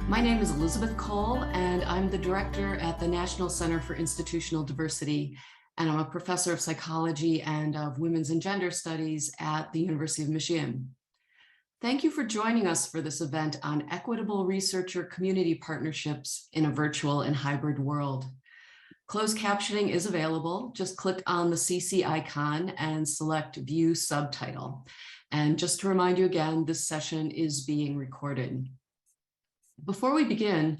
My name is Elizabeth Cole, and I'm the director at the National Center for Institutional Diversity, and I'm a professor of psychology and of women's and gender studies at the University of Michigan. Thank you for joining us for this event on equitable researcher community partnerships in a virtual and hybrid world. Closed captioning is available. Just click on the CC icon and select View Subtitle. And just to remind you again, this session is being recorded. Before we begin,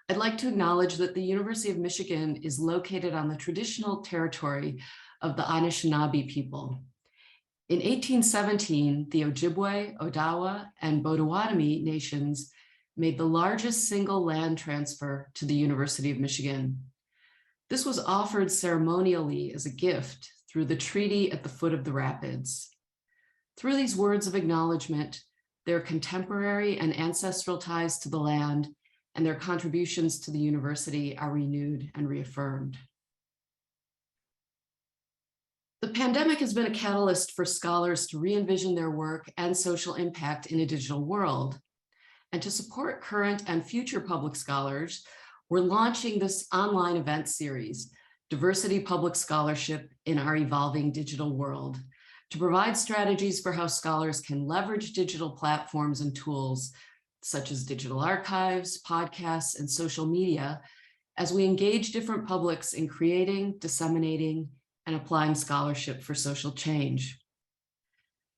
I'd like to acknowledge that the University of Michigan is located on the traditional territory of the Anishinaabe people. In 1817, the Ojibwe, Odawa, and Potawatomi nations made the largest single land transfer to the University of Michigan. This was offered ceremonially as a gift through the treaty at the foot of the rapids. Through these words of acknowledgement, their contemporary and ancestral ties to the land and their contributions to the university are renewed and reaffirmed. The pandemic has been a catalyst for scholars to re-envision their work and social impact in a digital world. And to support current and future public scholars, we're launching this online event series, Diversity Public Scholarship in Our Evolving Digital World, to provide strategies for how scholars can leverage digital platforms and tools such as digital archives, podcasts, and social media as we engage different publics in creating, disseminating, and applying scholarship for social change.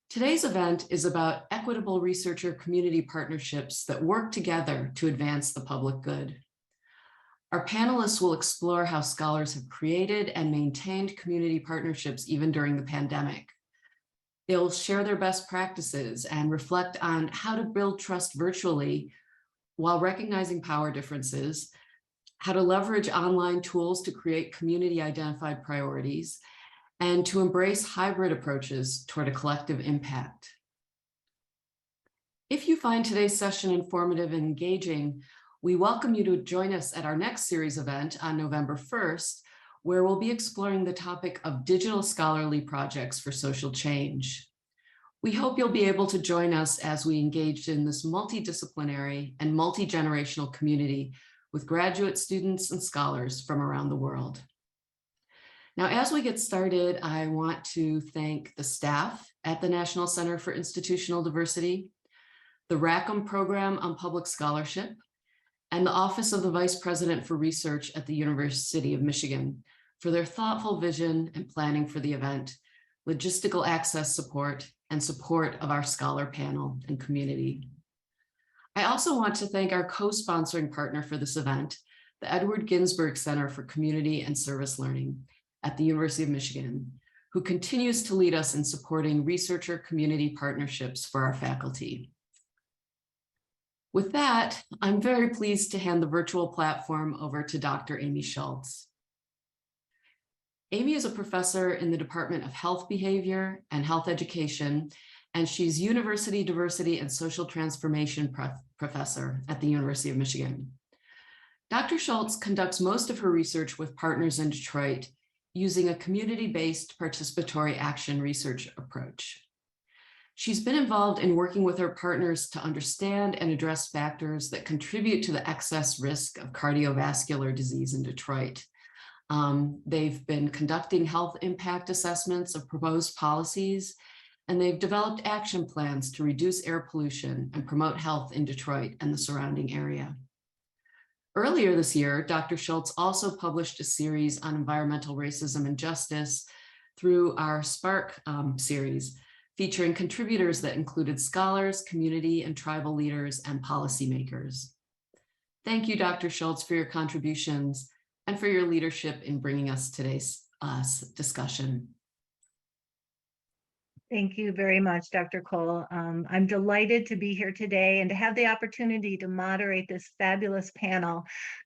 Today's event is about equitable researcher community partnerships that work together to advance the public good. Our panelists will explore how scholars have created and maintained community partnerships even during the pandemic. They'll share their best practices and reflect on how to build trust virtually while recognizing power differences, how to leverage online tools to create community-identified priorities, and to embrace hybrid approaches toward a collective impact. If you find today's session informative and engaging, we welcome you to join us at our next series event on November 1st, where we'll be exploring the topic of digital scholarly projects for social change. We hope you'll be able to join us as we engage in this multidisciplinary and multi-generational community with graduate students and scholars from around the world. Now, as we get started, I want to thank the staff at the National Center for Institutional Diversity, the Rackham Program on Public Scholarship, and the Office of the Vice President for Research at the University of Michigan for their thoughtful vision and planning for the event, logistical access support, and support of our scholar panel and community. I also want to thank our co-sponsoring partner for this event, the Edward Ginsburg Center for Community and Service Learning at the University of Michigan, who continues to lead us in supporting researcher community partnerships for our faculty. With that, I'm very pleased to hand the virtual platform over to Dr. Amy Schultz. Amy is a professor in the Department of Health Behavior and Health Education, and she's University Diversity and Social Transformation Professor at the University of Michigan. Dr. Schultz conducts most of her research with partners in Detroit using a community-based participatory action research approach. She's been involved in working with her partners to understand and address factors that contribute to the excess risk of cardiovascular disease in Detroit. They've been conducting health impact assessments of proposed policies, and they've developed action plans to reduce air pollution and promote health in Detroit and the surrounding area. Earlier this year, Dr. Schultz also published a series on environmental racism and justice through our Spark series, featuring contributors that included scholars, community and tribal leaders, and policymakers. Thank you, Dr. Schultz, for your contributions and for your leadership in bringing us today's discussion. Thank you very much, Dr. Cole. I'm delighted to be here today and to have the opportunity to moderate this fabulous panel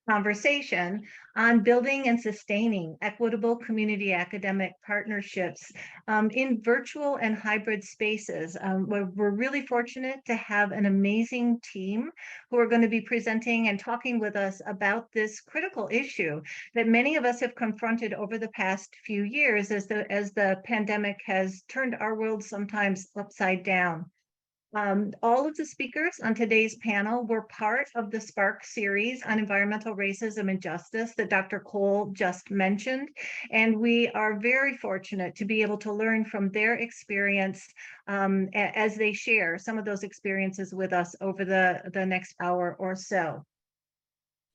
conversation on building and sustaining equitable community academic partnerships in virtual and hybrid spaces. We're really fortunate to have an amazing team who are going to be presenting and talking with us about this critical issue that many of us have confronted over the past few years as the pandemic has turned our world sometimes upside down. All of the speakers on today's panel were part of the Spark series on environmental racism and justice that Dr. Cole just mentioned. And we are very fortunate to be able to learn from their experience as they share some of those experiences with us over the next hour or so.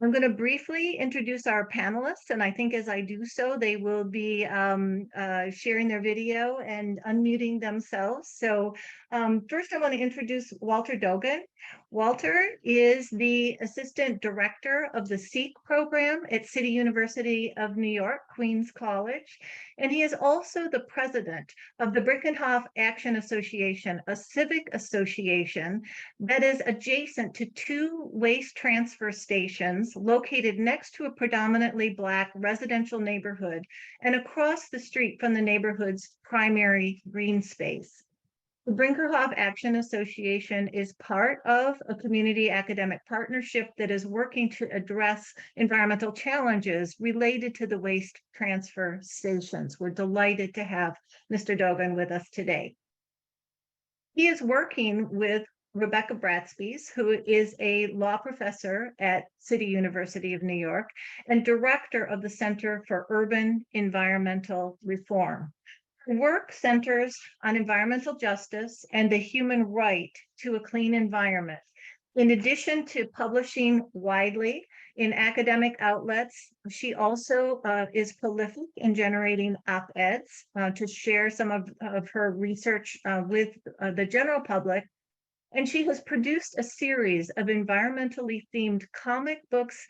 I'm going to briefly introduce our panelists, and I think as I do so, they will be sharing their video and unmuting themselves. So first I want to introduce Walter Dogan. Walter is the Assistant Director of the SEEK program at City University of New York, Queens College, and he is also the president of the Brinkenhoff Action Association, a civic association that is adjacent to 2 waste transfer stations located next to a predominantly Black residential neighborhood and across the street from the neighborhood's primary green space. The Brinkerhoff Action Association is part of a community academic partnership that is working to address environmental challenges related to the waste transfer stations. We're delighted to have Mr. Dogan with us today. He is working with Rebecca Bratspees, who is a law professor at City University of New York and director of the Center for Urban Environmental Reform. Her work centers on environmental justice and the human right to a clean environment. In addition to publishing widely in academic outlets, she also is prolific in generating op-eds to share some of her research with the general public. And she has produced a series of environmentally themed comic books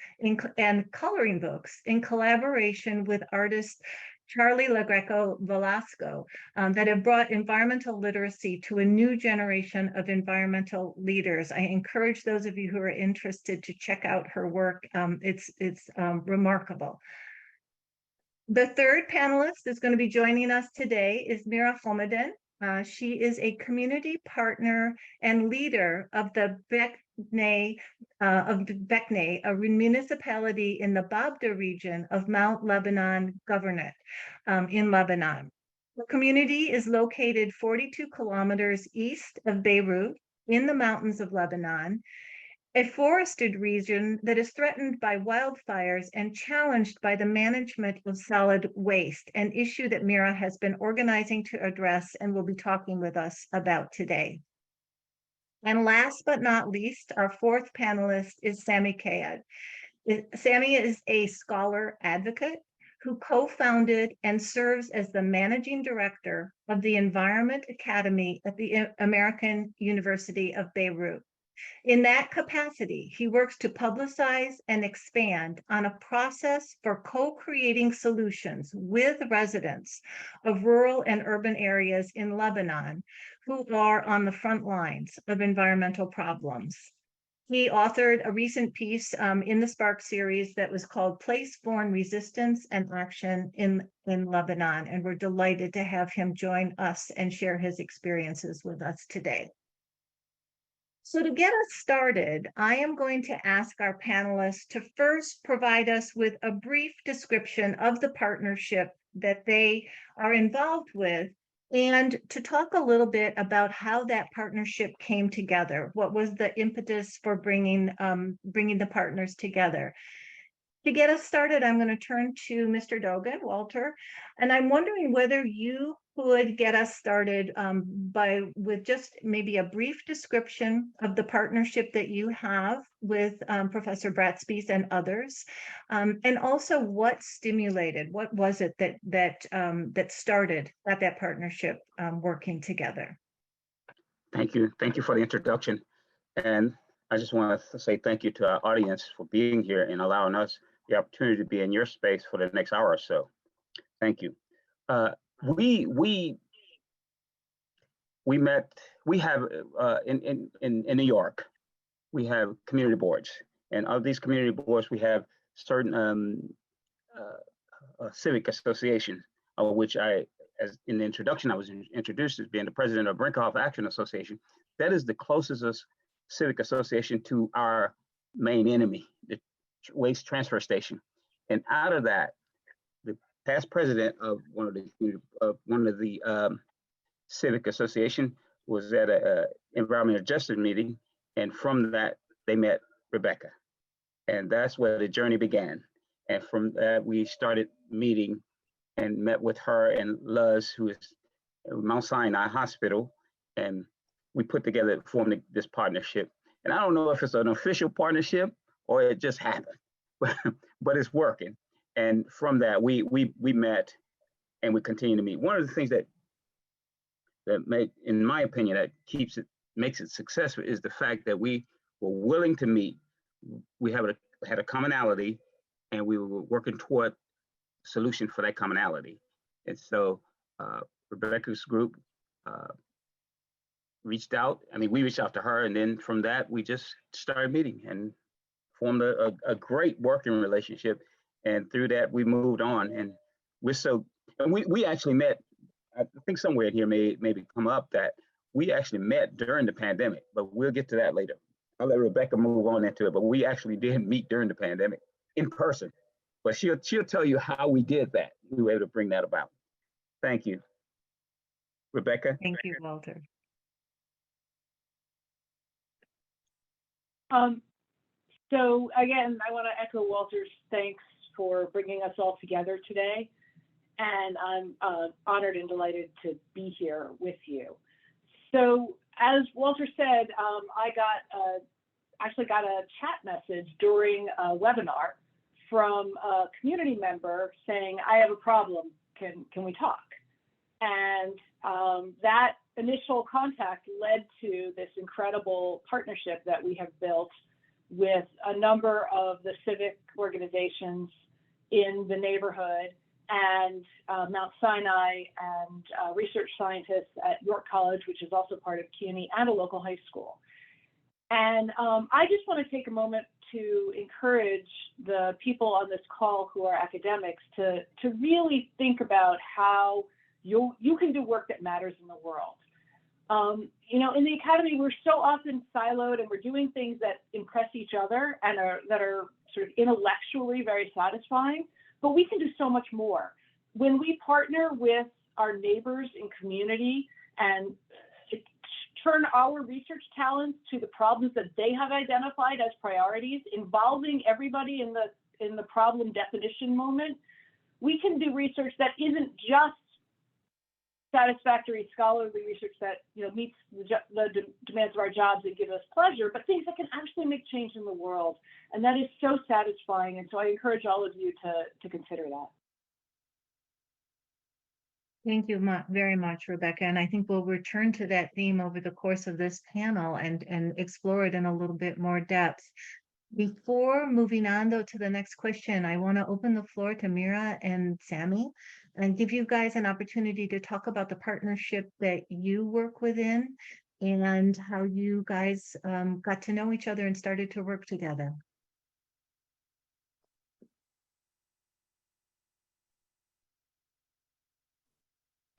and coloring books in collaboration with artist Charlie LaGreco Velasco that have brought environmental literacy to a new generation of environmental leaders. I encourage those of you who are interested to check out her work. It's remarkable. The third panelist that's going to be joining us today is Mira Fomeden. She is a community partner and leader of the Bekne, a municipality in the Babda region of Mount Lebanon Governorate in Lebanon. The community is located 42 kilometers east of Beirut in the mountains of Lebanon, a forested region that is threatened by wildfires and challenged by the management of solid waste, an issue that Mira has been organizing to address and will be talking with us about today. And last but not least, our fourth panelist is Sami Kayad. Sami is a scholar advocate who co-founded and serves as the managing director of the Environment Academy at the American University of Beirut. In that capacity, he works to publicize and expand on a process for co-creating solutions with residents of rural and urban areas in Lebanon who are on the front lines of environmental problems. He authored a recent piece in the Spark series that was called Place-Borne Resistance and Action in Lebanon, and we're delighted to have him join us and share his experiences with us today. So to get us started, I am going to ask our panelists to first provide us with a brief description of the partnership that they are involved with and to talk a little bit about how that partnership came together. What was the impetus for bringing the partners together? To get us started, I'm going to turn to Mr. Dogan, Walter, and I'm wondering whether you could get us started with just maybe a brief description of the partnership that you have with Professor Bratspees and others, and also what was it that started that partnership working together? Thank you for the introduction, and I just want to say thank you to our audience for being here and allowing us the opportunity to be in your space for the next hour or so. Thank you. We have in New York, we have community boards, and of these community boards, we have certain civic associations, which as in the introduction, I was introduced as being the president of Brinkerhoff Action Association. That is the closest civic association to our main enemy, the waste transfer station. And out of that, the past president of one of the civic association was at a environmental justice meeting, and from that they met Rebecca, and that's where the journey began. And from that we started meeting and met with her and Luz, who is at Mount Sinai Hospital, and we put together, formed this partnership. And I don't know if it's an official partnership or it just happened, but it's working. And from that, we met and we continue to meet. One of the things that make, in my opinion, that makes it successful is the fact that we were willing to meet. We had a commonality, and we were working toward a solution for that commonality. And so Rebecca's group reached out. I mean, we reached out to her, and then from that, we just started meeting and formed a great working relationship. And through that, we moved on. And we actually met, I think somewhere in here maybe come up that we actually met during the pandemic, but we'll get to that later. I'll let Rebecca move on into it, but we actually did meet during the pandemic in person. But she'll tell you how we did that. We were able to bring that about. Thank you. Rebecca? Thank you, Walter. So again, I want to echo Walter's thanks for bringing us all together today. And I'm honored and delighted to be here with you. So as Walter said, I actually got a chat message during a webinar from a community member saying, I have a problem, can we talk? And that initial contact led to this incredible partnership that we have built with a number of the civic organizations in the neighborhood and Mount Sinai and research scientists at York College, which is also part of CUNY, and a local high school. And I just want to take a moment to encourage the people on this call who are academics to really think about how you can do work that matters in the world. In the academy, we're so often siloed and we're doing things that impress each other and that are sort of intellectually very satisfying, but we can do so much more. When we partner with our neighbors in community and turn our research talents to the problems that they have identified as priorities, involving everybody in the problem definition moment, we can do research that isn't just satisfactory scholarly research that meets the demands of our jobs and gives us pleasure, but things that can actually make change in the world. And that is so satisfying. And so I encourage all of you to consider that. Thank you very much, Rebecca. And I think we'll return to that theme over the course of this panel and explore it in a little bit more depth. Before moving on, though, to the next question, I want to open the floor to Mira and Sammy and give you guys an opportunity to talk about the partnership that you work within and how you guys got to know each other and started to work together.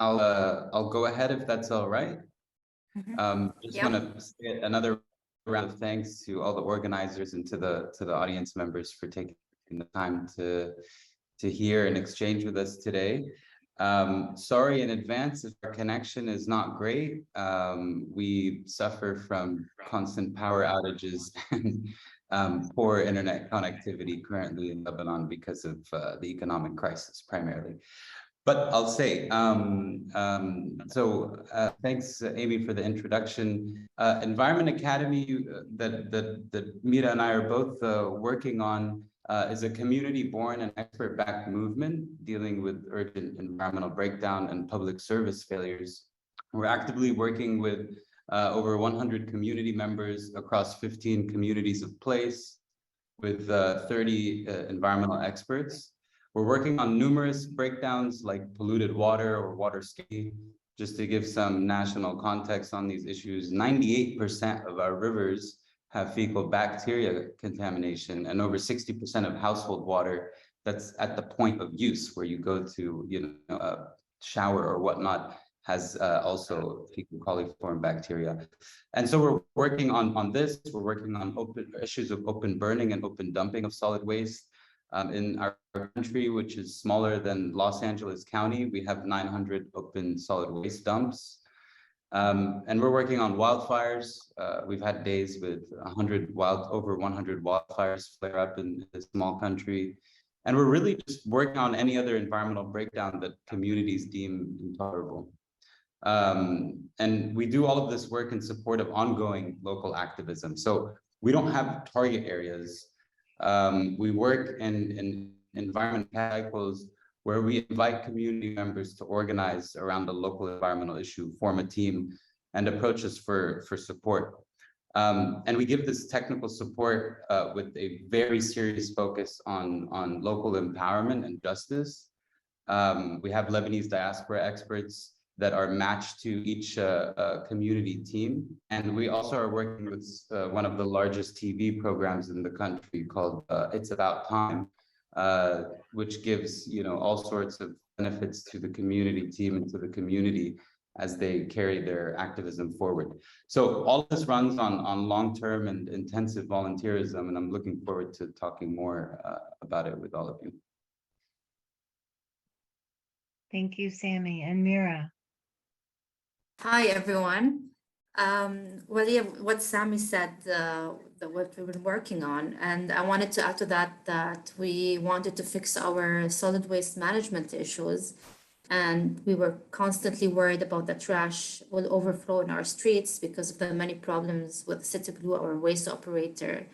I'll go ahead if that's all right. Just want to say another round of thanks to all the organizers and to the audience members for taking the time to hear and exchange with us today. Sorry in advance if our connection is not great. We suffer from constant power outages and poor internet connectivity currently in Lebanon because of the economic crisis primarily. But I'll say, thanks, Amy, for the introduction. Environment Academy that Mira and I are both working on is a community-born and expert-backed movement dealing with urgent environmental breakdown and public service failures. We're actively working with over 100 community members across 15 communities of place with 30 environmental experts. We're working on numerous breakdowns like polluted water or water scarcity. Just to give some national context on these issues, 98% of our rivers have fecal bacteria contamination, and over 60% of household water that's at the point of use where you go to shower or whatnot has also fecal coliform bacteria. And so we're working on this. We're working on issues of open burning and open dumping of solid waste. In our country, which is smaller than Los Angeles County, we have 900 open solid waste dumps. And we're working on wildfires. We've had days with over 100 wildfires flare up in a small country. And we're really just working on any other environmental breakdown that communities deem intolerable. And we do all of this work in support of ongoing local activism. So we don't have target areas. We work in environment cycles where we invite community members to organize around a local environmental issue, form a team, and approach us for support. And we give this technical support with a very serious focus on local empowerment and justice. We have Lebanese diaspora experts that are matched to each community team. And we also are working with one of the largest TV programs in the country called It's About Time, which gives, all sorts of benefits to the community team and to the community as they carry their activism forward. So all this runs on long-term and intensive volunteerism, and I'm looking forward to talking more about it with all of you. Thank you, Sammy. And Mira. Hi, everyone. Well, yeah, what Sammy said, what we've been working on, and I wanted to add to that we wanted to fix our solid waste management issues, and we were constantly worried about the trash will overflow in our streets because of the many problems with City Blue, our waste operator,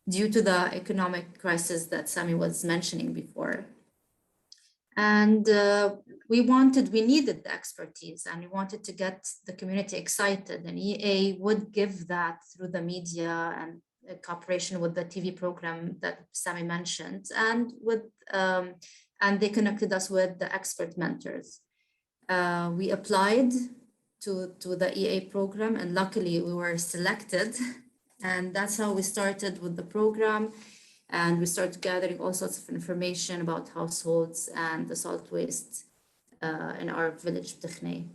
due to the economic crisis that Sammy was mentioning before. And we needed the expertise, and we wanted to get the community excited, and EA would give that through the media and cooperation with the TV program that Sammy mentioned, and and they connected us with the expert mentors. We applied to the EA program, and luckily we were selected, and that's how we started with the program. And we started gathering all sorts of information about households and the salt waste in our village, B'Dikhneh.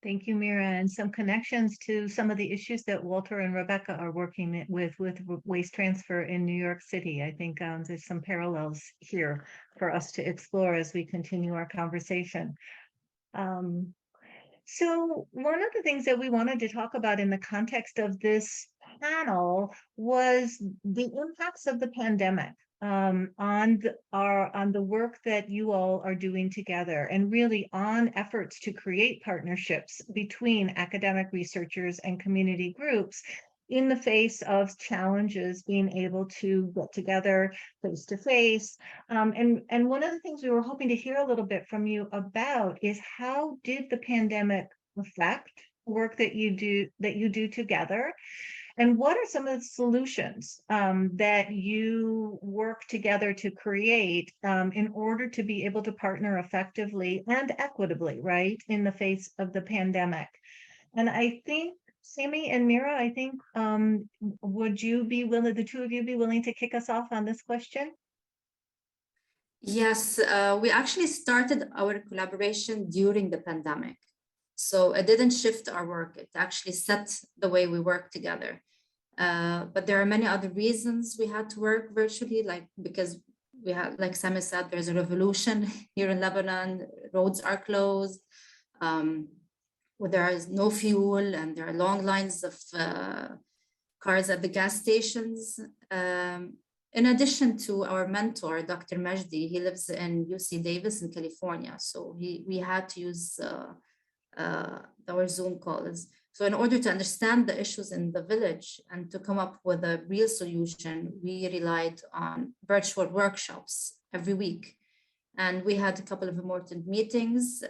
Thank you, Mira, and some connections to some of the issues that Walter and Rebecca are working with waste transfer in New York City. I think there's some parallels here for us to explore as we continue our conversation. So one of the things that we wanted to talk about in the context of this panel was the impacts of the pandemic on the work that you all are doing together, and really on efforts to create partnerships between academic researchers and community groups in the face of challenges, being able to get together face to face. And one of the things we were hoping to hear a little bit from you about is how did the pandemic affect work that you do together? And what are some of the solutions that you work together to create in order to be able to partner effectively and equitably, right, in the face of the pandemic? And I think, Sammy and Mira, I think, would you be willing, the two of you be willing to kick us off on this question? Yes, we actually started our collaboration during the pandemic. So it didn't shift our work. It actually set the way we work together. But there are many other reasons we had to work virtually, because we had, like Sammy said, there's a revolution here in Lebanon, roads are closed, there is no fuel, and there are long lines of cars at the gas stations. In addition to our mentor, Dr. Majdi, he lives in UC Davis in California. So we had to use our Zoom calls. So in order to understand the issues in the village and to come up with a real solution, we relied on virtual workshops every week. And we had a couple of important meetings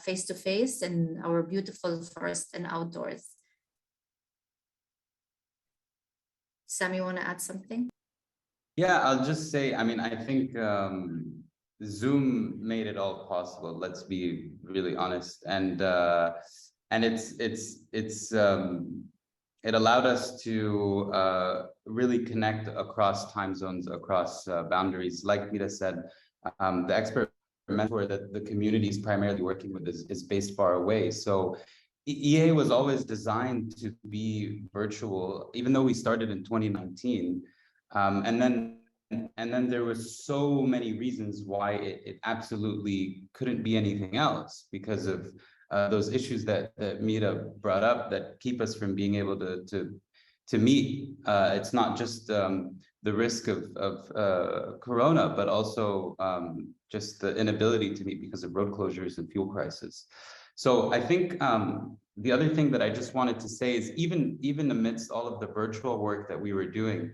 face-to-face in our beautiful forest and outdoors. Sam, you want to add something? Yeah, I'll just say, I think Zoom made it all possible. Let's be really honest, and it allowed us to really connect across time zones, across boundaries. Like Mira said, the expert mentor that the community is primarily working with is based far away. So EA was always designed to be virtual, even though we started in 2019, and then there were so many reasons why it absolutely couldn't be anything else, because of those issues that Mira brought up that keep us from being able to meet. It's not just the risk of corona, but also just the inability to meet because of road closures and fuel prices. So I think the other thing that I just wanted to say is even amidst all of the virtual work that we were doing,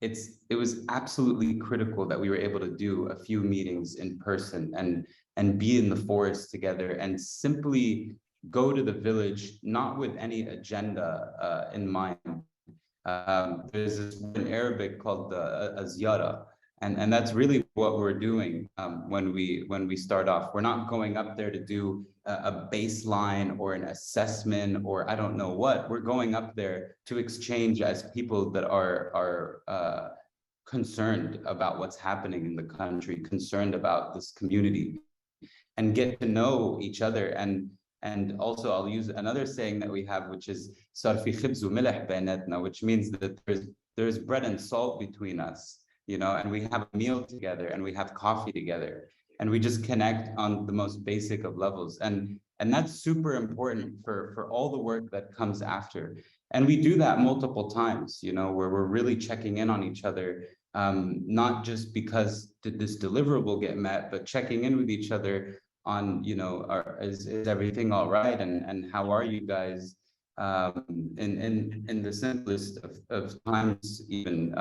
it was absolutely critical that we were able to do a few meetings in person and be in the forest together and simply go to the village, not with any agenda in mind. There's this word in Arabic called a ziyara, and that's really what we're doing when we start off. We're not going up there to do a baseline or an assessment or I don't know what. We're going up there to exchange as people that are concerned about what's happening in the country, concerned about this community, and get to know each other. And also I'll use another saying that we have, which is صار في خبز وملح بيناتنا, which means that there's bread and salt between us, you know, and we have a meal together and we have coffee together and we just connect on the most basic of levels. And that's super important for all the work that comes after. And we do that multiple times, you know, where we're really checking in on each other, not just because did this deliverable get met, but checking in with each other on, you know, is everything all right, and how are you guys in the simplest of times, even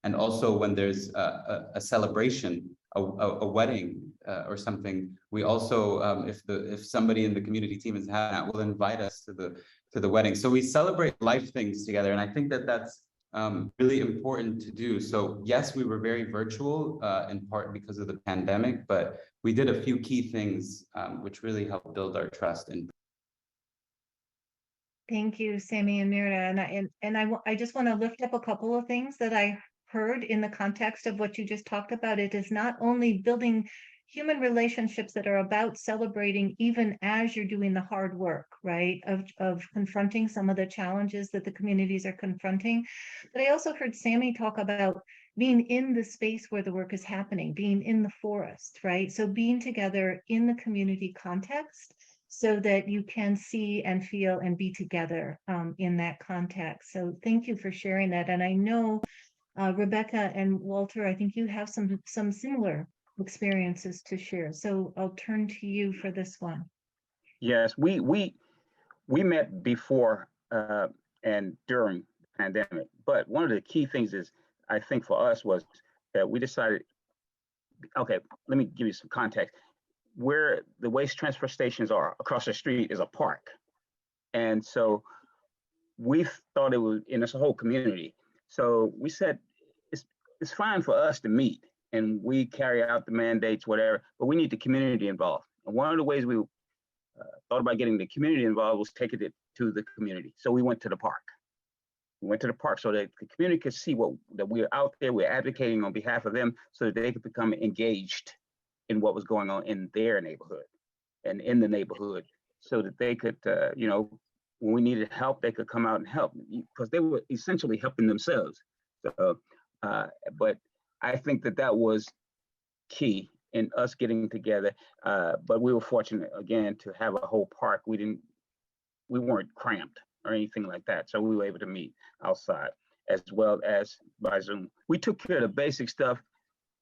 and also when there's a celebration, a wedding or something, we also if somebody in the community team is having that, will invite us to the wedding. So we celebrate life things together, and I think that that's really important to do. So yes, we were very virtual in part because of the pandemic, but we did a few key things which really helped build our trust. Thank you, Sami and Mira. I just want to lift up a couple of things that I heard in the context of what you just talked about. It is not only building human relationships that are about celebrating even as you're doing the hard work, right, of confronting some of the challenges that the communities are confronting. But I also heard Sami talk about being in the space where the work is happening, being in the forest, right? So being together in the community context so that you can see and feel and be together in that context. So thank you for sharing that. And I know Rebecca and Walter, I think you have some similar experiences to share. So I'll turn to you for this one. Yes, we met before and during the pandemic, but one of the key things is, I think for us, was that we decided, okay, let me give you some context. Where the waste transfer stations are across the street is a park. And so we thought it was in this whole community. So we said, it's fine for us to meet and we carry out the mandates, whatever, but we need the community involved. And one of the ways we thought about getting the community involved was taking it to the community. So we went to the park. We went to the park so that the community could see that we're out there, we're advocating on behalf of them so that they could become engaged in what was going on in their neighborhood and in the neighborhood, so that they could, you know, when we needed help, they could come out and help, because they were essentially helping themselves. So, but I think that was key in us getting together. But we were fortunate again to have a whole park. We weren't cramped or anything like that, so we were able to meet outside as well as by Zoom. We took care of the basic stuff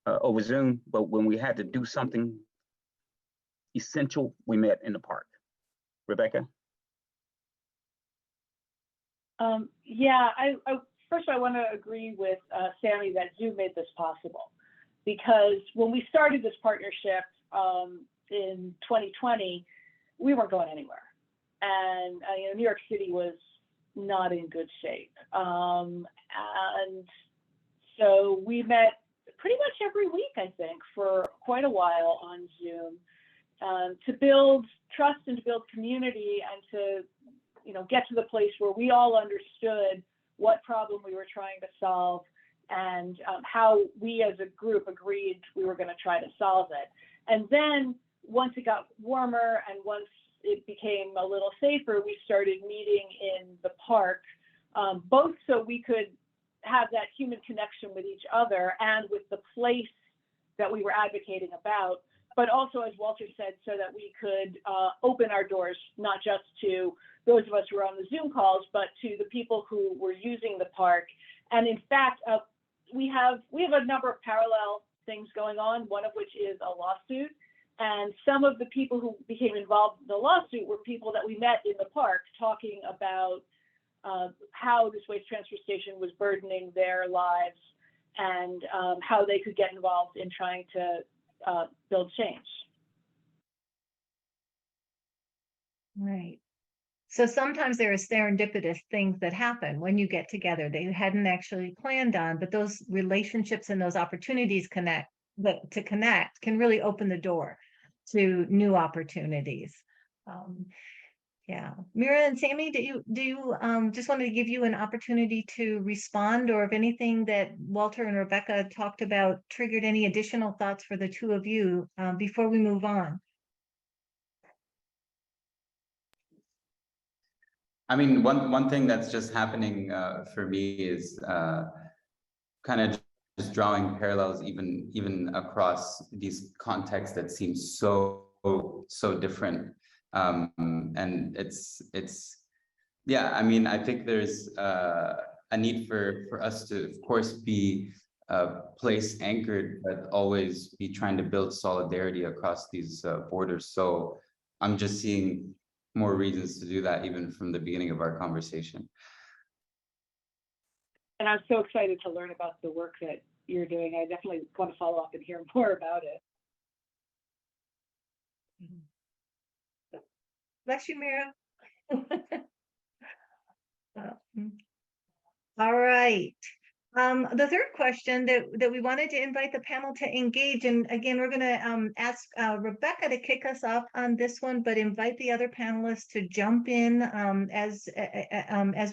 over Zoom, but when we had to do something essential, we met in the park. Rebecca? Yeah, first I want to agree with Sami that Zoom made this possible, because when we started this partnership in 2020, we weren't going anywhere. And you know, New York City was not in good shape. And so we met pretty much every week, I think, for quite a while on Zoom to build trust and to build community and to, you know, get to the place where we all understood what problem we were trying to solve and how we as a group agreed we were going to try to solve it. And then once it got warmer and once it became a little safer, we started meeting in the park, both so we could have that human connection with each other and with the place that we were advocating about, but also, as Walter said, so that we could open our doors, not just to those of us who were on the Zoom calls, but to the people who were using the park. And in fact, we have a number of parallel things going on, one of which is a lawsuit. And some of the people who became involved in the lawsuit were people that we met in the park talking about how this waste transfer station was burdening their lives and how they could get involved in trying to build change. Right. So sometimes there are serendipitous things that happen when you get together that you hadn't actually planned on, but those relationships and those opportunities to connect can really open the door to new opportunities. Yeah, Mira and Sammy, do you just wanted to give you an opportunity to respond, or if anything that Walter and Rebecca talked about triggered any additional thoughts for the two of you before we move on? I mean, one thing that's just happening for me is kind of just drawing parallels even across these contexts that seem so different. And it's yeah, I mean, I think there's a need for us to, of course, be place anchored, but always be trying to build solidarity across these borders. So I'm just seeing more reasons to do that even from the beginning of our conversation. And I'm so excited to learn about the work that you're doing. I definitely want to follow up and hear more about it. Bless you, Mira. All right. The third question that we wanted to invite the panel to engage, and again, we're going to ask Rebecca to kick us off on this one, but invite the other panelists to jump in as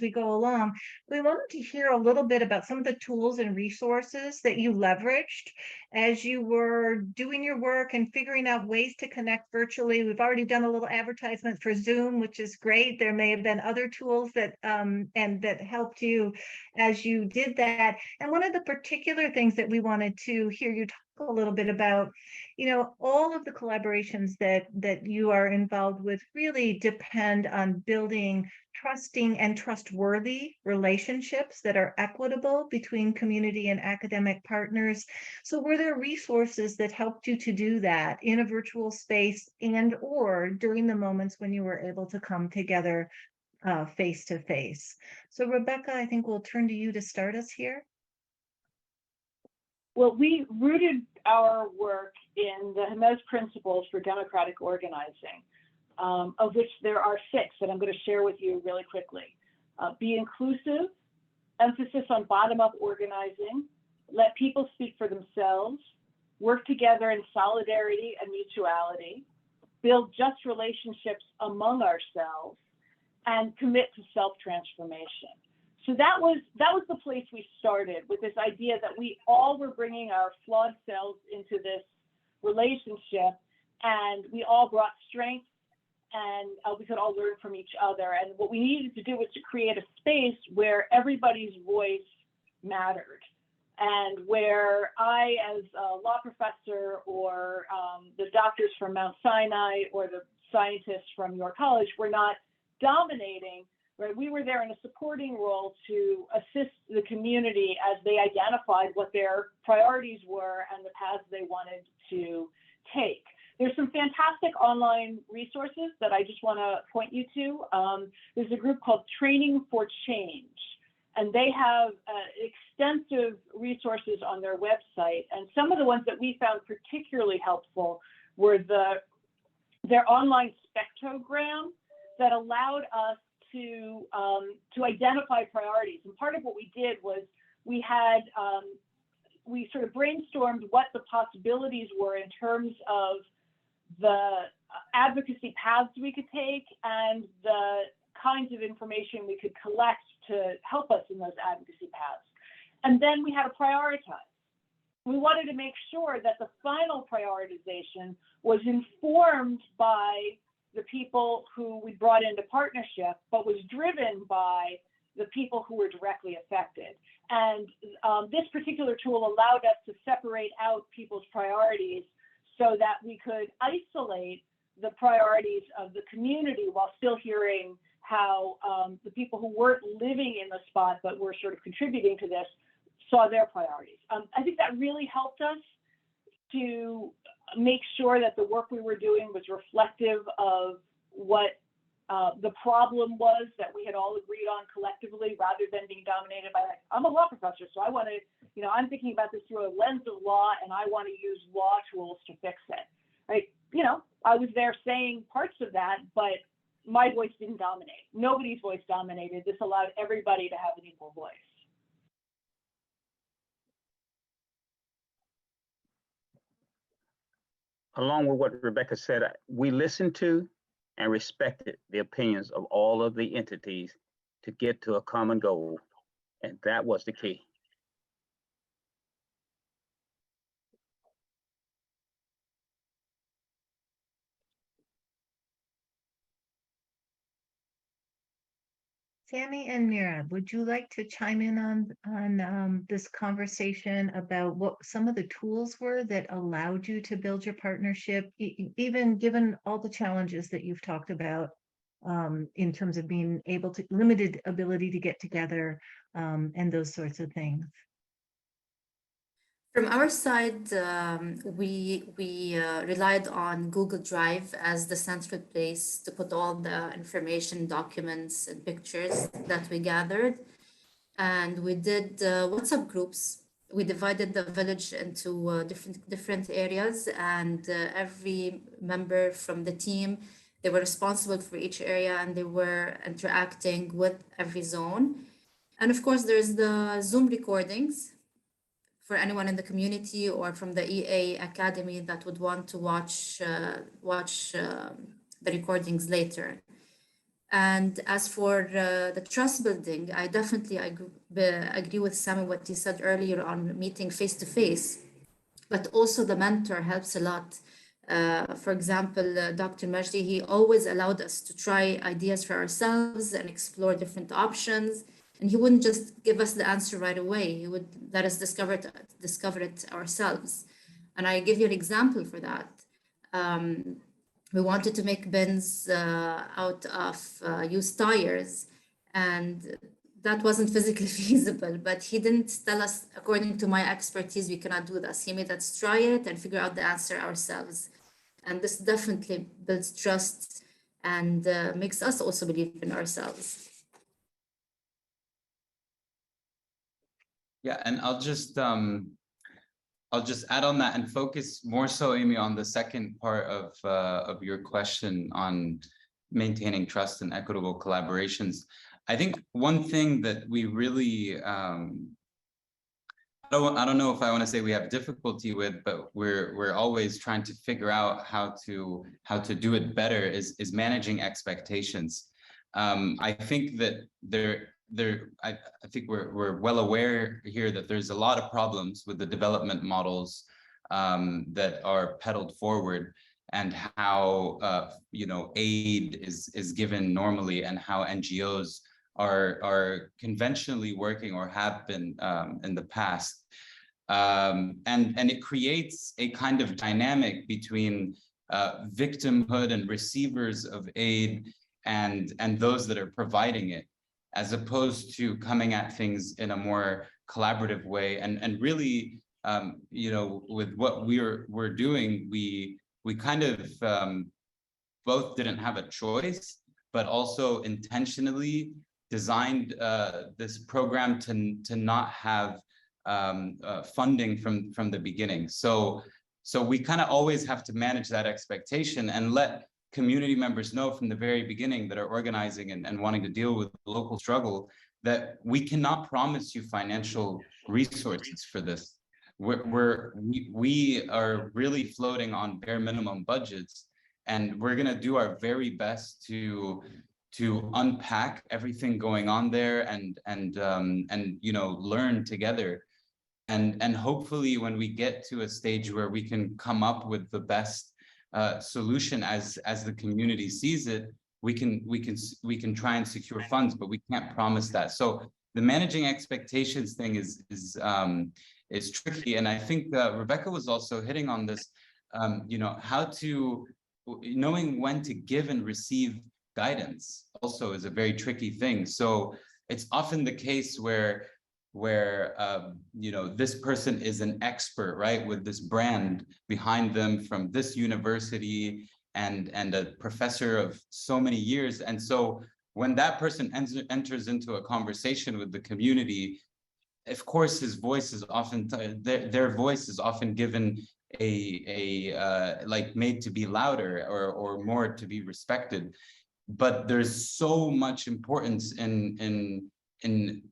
we go along. We wanted to hear a little bit about some of the tools and resources that you leveraged as you were doing your work and figuring out ways to connect virtually. We've already done a little advertisement for Zoom, which is great. There may have been other tools that that helped you as you did that. And one of the particular things that we wanted to hear you talk a little bit about, you know, all of the collaborations that you are involved with really depend on building trusting and trustworthy relationships that are equitable between community and academic partners. So were there resources that helped you to do that in a virtual space and or during the moments when you were able to come together face to face? So Rebecca, I think we'll turn to you to start us here. Well, we rooted our work in the Jemez principles for democratic organizing, of which there are 6 that I'm going to share with you really quickly. Be inclusive, emphasis on bottom-up organizing, let people speak for themselves, work together in solidarity and mutuality, build just relationships among ourselves, and commit to self-transformation. So that was the place we started, with this idea that we all were bringing our flawed selves into this relationship, and we all brought strength, and we could all learn from each other. And what we needed to do was to create a space where everybody's voice mattered, and where I, as a law professor, or the doctors from Mount Sinai, or the scientists from your college were not dominating. Right, we were there in a supporting role to assist the community as they identified what their priorities were and the paths they wanted to take. There's some fantastic online resources that I just want to point you to. There's a group called Training for Change, and they have extensive resources on their website. And some of the ones that we found particularly helpful were their online spectrogram that allowed us to identify priorities. And part of what we did was we sort of brainstormed what the possibilities were in terms of the advocacy paths we could take and the kinds of information we could collect to help us in those advocacy paths. And then we had to prioritize. We wanted to make sure that the final prioritization was informed by the people who we brought into partnership, but was driven by the people who were directly affected. And this particular tool allowed us to separate out people's priorities so that we could isolate the priorities of the community while still hearing how the people who weren't living in the spot but were sort of contributing to this saw their priorities. I think that really helped us to make sure that the work we were doing was reflective of what the problem was that we had all agreed on collectively, rather than being dominated by, like, I'm a law professor, so I want to, I'm thinking about this through a lens of law, and I want to use law tools to fix it, right? I was there saying parts of that, but my voice didn't dominate. Nobody's voice dominated. This allowed everybody to have an equal voice. Along with what Rebecca said, we listened to and respected the opinions of all of the entities to get to a common goal, and that was the key. Sammy and Mira, would you like to chime in on this conversation about what some of the tools were that allowed you to build your partnership, even given all the challenges that you've talked about in terms of being able to, limited ability to get together and those sorts of things? From our side, we relied on Google Drive as the central place to put all the information, documents, and pictures that we gathered. And we did WhatsApp groups. We divided the village into different areas, and every member from the team, they were responsible for each area, and they were interacting with every zone. And of course, there's the Zoom recordings for anyone in the community or from the EA Academy that would want to watch the recordings later. And as for the trust building, I definitely agree with Sammy what he said earlier on meeting face to face, but also the mentor helps a lot. For example, Dr. Majdi, he always allowed us to try ideas for ourselves and explore different options. And he wouldn't just give us the answer right away. He would let us discover it ourselves. And I give you an example for that. We wanted to make bins out of used tires, and that wasn't physically feasible, but he didn't tell us, according to my expertise, we cannot do this. He made us try it and figure out the answer ourselves. And this definitely builds trust and makes us also believe in ourselves. Yeah, and I'll just add on that and focus more so, Amy, on the second part of your question on maintaining trust and equitable collaborations. I think one thing that we really I don't know if I want to say we have difficulty with, but we're always trying to figure out how to do it better is managing expectations. I think that I think we're well aware here that there's a lot of problems with the development models that are peddled forward, and how aid is given normally, and how NGOs are conventionally working or have been in the past, and it creates a kind of dynamic between victimhood and receivers of aid and those that are providing it, as opposed to coming at things in a more collaborative way. And really, with what we're doing, we kind of both didn't have a choice, but also intentionally designed this program to not have funding from the beginning. So we kind of always have to manage that expectation and let community members know from the very beginning that are organizing and wanting to deal with the local struggle that we cannot promise you financial resources for this. We are really floating on bare minimum budgets, and we're going to do our very best to unpack everything going on there and learn together, and hopefully when we get to a stage where we can come up with the best solution as the community sees it, we can try and secure funds, but we can't promise that. So the managing expectations thing is tricky, and I think Rebecca was also hitting on this. how to, knowing when to give and receive guidance also is a very tricky thing. So it's often the case where this person is an expert, right, with this brand behind them from this university and a professor of so many years. And so when that person enters into a conversation with the community, of course, his voice is often their voice is often given like made to be louder or more to be respected. But there's so much importance in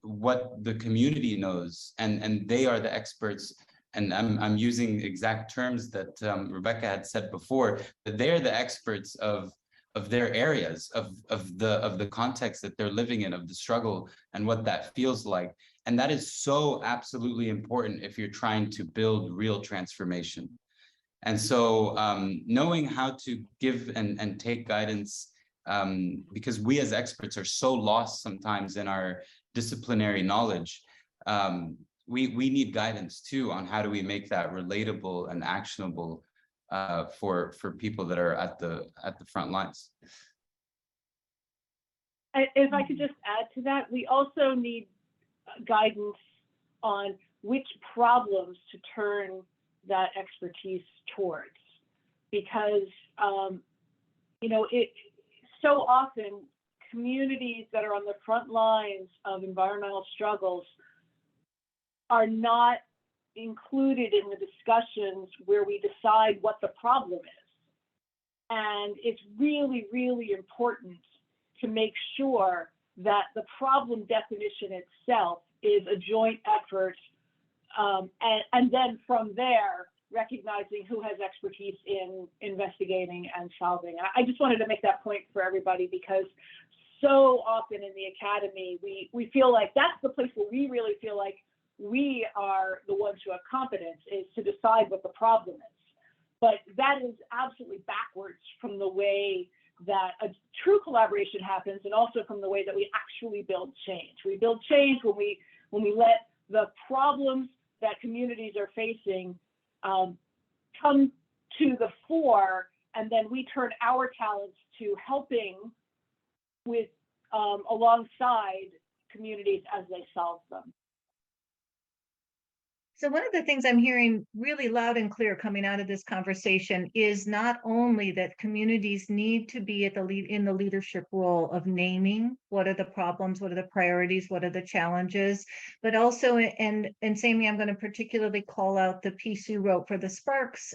what the community knows, and they are the experts. And I'm using exact terms that Rebecca had said before, that they are the experts of their areas, of the context that they're living in, of the struggle and what that feels like. And that is so absolutely important if you're trying to build real transformation. And so knowing how to give and take guidance, because we as experts are so lost sometimes in our disciplinary knowledge, we need guidance too on how do we make that relatable and actionable for people that are at the front lines. If I could just add to that, we also need guidance on which problems to turn that expertise towards, because it so often communities that are on the front lines of environmental struggles are not included in the discussions where we decide what the problem is. And it's really, really important to make sure that the problem definition itself is a joint effort, and then from there, recognizing who has expertise in investigating and solving. I just wanted to make that point for everybody, because so often in the academy, we feel like that's the place where we really feel like we are the ones who have competence, is to decide what the problem is. But that is absolutely backwards from the way that a true collaboration happens, and also from the way that we actually build change. We build change when we let the problems that communities are facing come to the fore, and then we turn our talents to helping with alongside communities as they solve them. So one of the things I'm hearing really loud and clear coming out of this conversation is not only that communities need to be in the leadership role of naming what are the problems, what are the priorities, what are the challenges, but also, and Sammy, I'm going to particularly call out the piece you wrote for the Sparks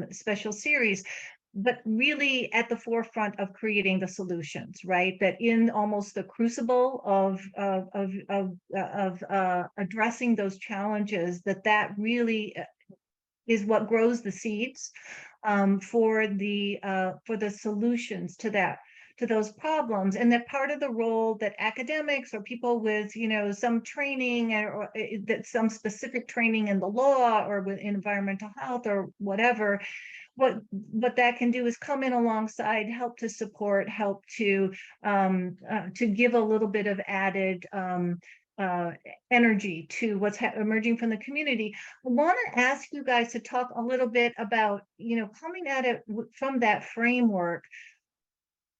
special series, but really at the forefront of creating the solutions, right? That in almost the crucible of addressing those challenges, that really is what grows the seeds for the solutions to those problems. And that part of the role that academics or people with some training or that some specific training in the law or with environmental health or whatever, what that can do is come in alongside, help to support, help to give a little bit of added energy to what's emerging from the community. I want to ask you guys to talk a little bit about, coming at it from that framework.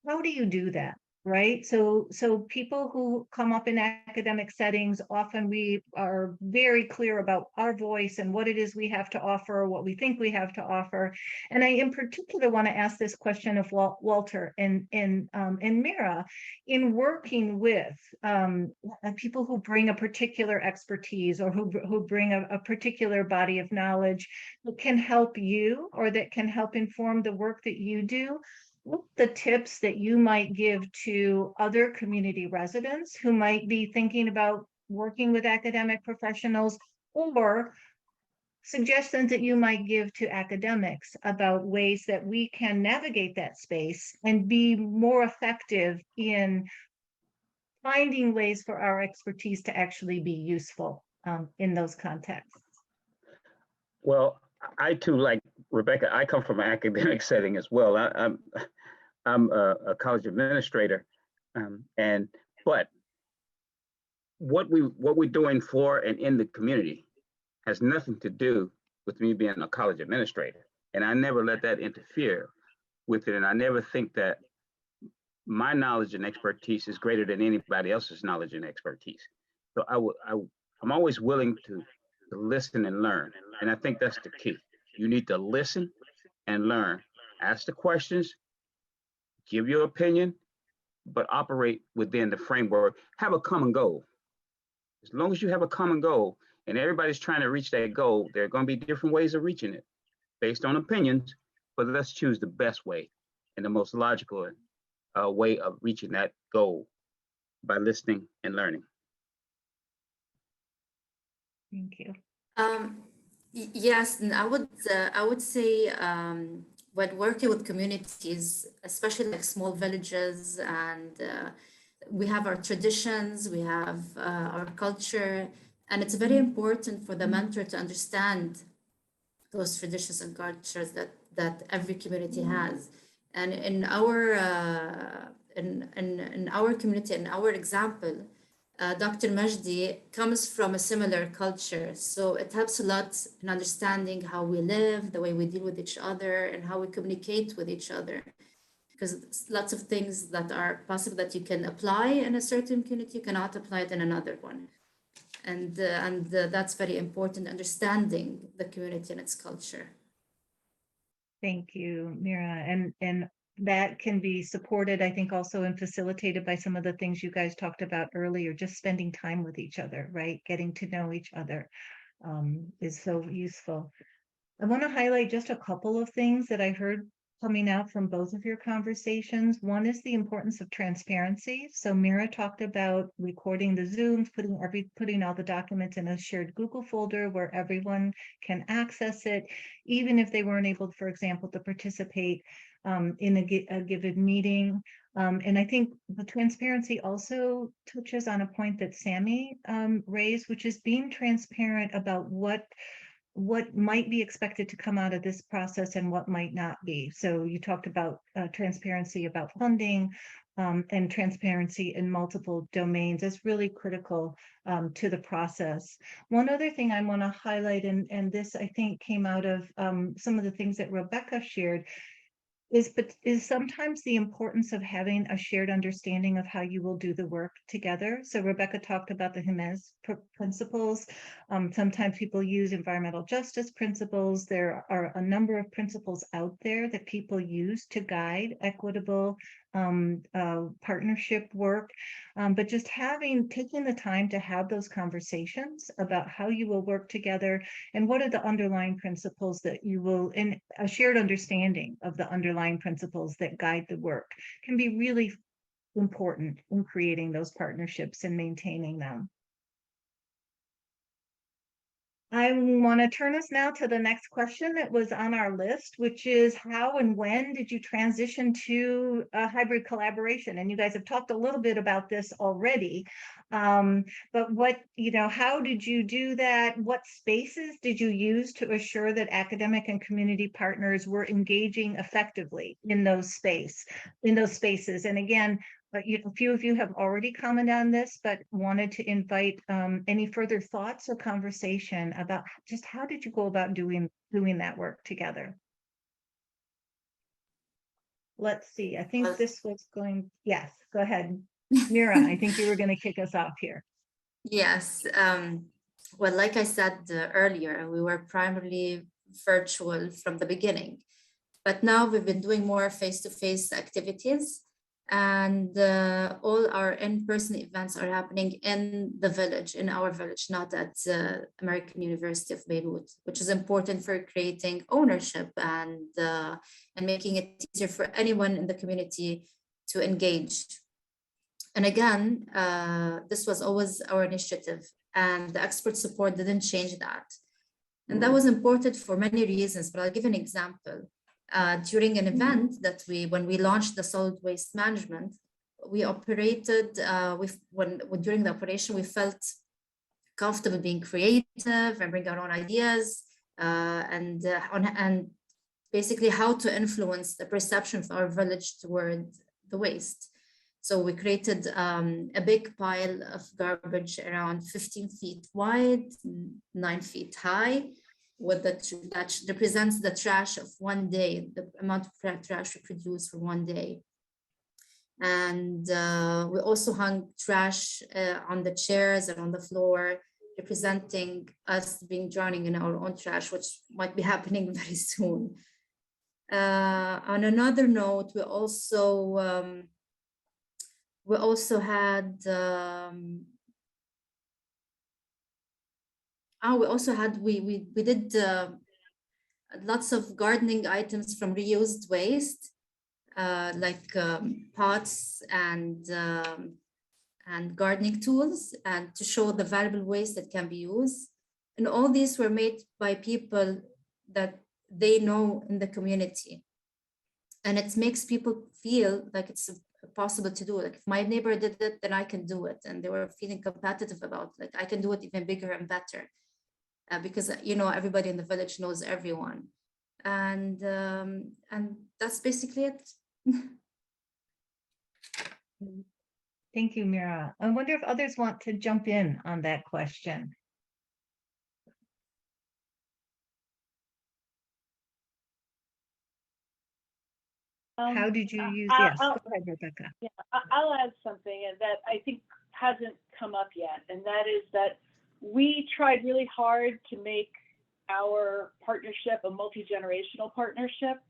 How do you do that? Right. So people who come up in academic settings, often we are very clear about our voice and what it is we have to offer, what we think we have to offer. And I, in particular, want to ask this question of Walter and Mira, in working with people who bring a particular expertise or who bring a particular body of knowledge that can help you or that can help inform the work that you do. What the tips that you might give to other community residents who might be thinking about working with academic professionals, or suggestions that you might give to academics about ways that we can navigate that space and be more effective in finding ways for our expertise to actually be useful in those contexts? Well, I too, like Rebecca, I come from an academic setting as well. I'm a college administrator, but what we're doing for and in the community has nothing to do with me being a college administrator. And I never let that interfere with it. And I never think that my knowledge and expertise is greater than anybody else's knowledge and expertise. So I'm always willing to listen and learn. And I think that's the key. You need to listen and learn. Ask the questions, give your opinion, but operate within the framework. Have a common goal. As long as you have a common goal and everybody's trying to reach that goal, there are going to be different ways of reaching it based on opinions, but let's choose the best way and the most logical way of reaching that goal by listening and learning. Thank you. Yes, and I would say when working with communities, especially like small villages, and we have our traditions, we have our culture, and it's very important for the mentor to understand those traditions and cultures that every community has. And in our in our community, in our example, Dr. Majdi comes from a similar culture. So it helps a lot in understanding how we live, the way we deal with each other, and how we communicate with each other. Because lots of things that are possible that you can apply in a certain community, you cannot apply it in another one. And that's very important, understanding the community and its culture. Thank you, Mira. And that can be supported, I think, also and facilitated by some of the things you guys talked about earlier, just spending time with each other, right? Getting to know each other is so useful. I want to highlight just a couple of things that I heard coming out from both of your conversations. One is the importance of transparency. So Mira talked about recording the Zooms, putting all the documents in a shared Google folder where everyone can access it, even if they weren't able, for example, to participate in a given meeting. And I think the transparency also touches on a point that Sammy raised, which is being transparent about what might be expected to come out of this process and what might not be. So you talked about transparency about funding and transparency in multiple domains is really critical to the process. One other thing I want to highlight, and this I think came out of some of the things that Rebecca shared, is sometimes the importance of having a shared understanding of how you will do the work together. So Rebecca talked about the Jimenez principles. Sometimes people use environmental justice principles. There are a number of principles out there that people use to guide equitable partnership work. But just taking the time to have those conversations about how you will work together and what are the underlying principles that you will, in a shared understanding of the underlying principles that guide the work can be really important in creating those partnerships and maintaining them. I want to turn us now to the next question that was on our list, which is how and when did you transition to a hybrid collaboration? And you guys have talked a little bit about this already, but how did you do that? What spaces did you use to assure that academic and community partners were engaging effectively in those spaces? And again, a few of you have already commented on this, but wanted to invite any further thoughts or conversation about just how did you go about doing that work together? Let's see. I think this was going. Yes, go ahead, Mira. I think you were going to kick us off here. Yes. Well, like I said earlier, we were primarily virtual from the beginning, but now we've been doing more face-to-face activities. And all our in-person events are happening in the village, in our village, not at American University of Beirut, which is important for creating ownership and making it easier for anyone in the community to engage. And again, this was always our initiative, and the expert support didn't change that. And that was important for many reasons, but I'll give an example. During an event that when we launched the solid waste management, we operated during the operation, we felt comfortable being creative and bring our own ideas and basically how to influence the perception of our village toward the waste. So we created a big pile of garbage around 15 feet wide, 9 feet high. with that represents the trash of one day, the amount of trash we produce for one day. And we also hung trash on the chairs and on the floor, representing us being drowning in our own trash, which might be happening very soon. On another note, we also had we did lots of gardening items from reused waste, like pots and gardening tools, and to show the valuable waste that can be used. And all these were made by people that they know in the community. And it makes people feel like it's possible to do it. Like if my neighbor did it, then I can do it. And they were feeling competitive about, like, I can do it even bigger and better. Because, you know, everybody in the village knows everyone. And that's basically it. Thank you, Mira. I wonder if others want to jump in on that question. How did you use, yes, go ahead, Rebecca. Yeah, I'll add something that I think hasn't come up yet, and that is that we tried really hard to make our partnership a multi-generational partnership.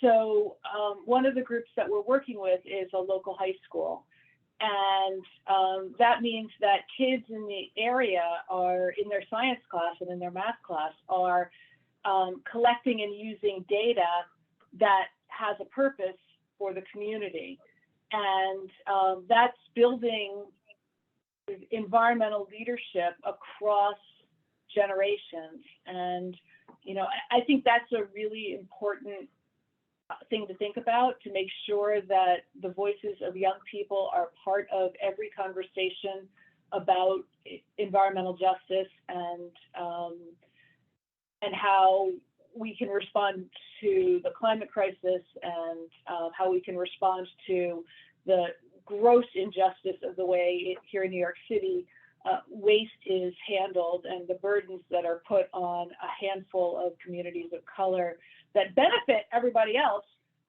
So one of the groups that we're working with is a local high school. And that means that kids in the area are, in their science class and in their math class, are collecting and using data that has a purpose for the community. And that's building environmental leadership across generations. And, you know, I think that's a really important thing to think about, to make sure that the voices of young people are part of every conversation about environmental justice and how we can respond to the climate crisis, and how we can respond to the gross injustice of the way here in New York City waste is handled, and the burdens that are put on a handful of communities of color that benefit everybody else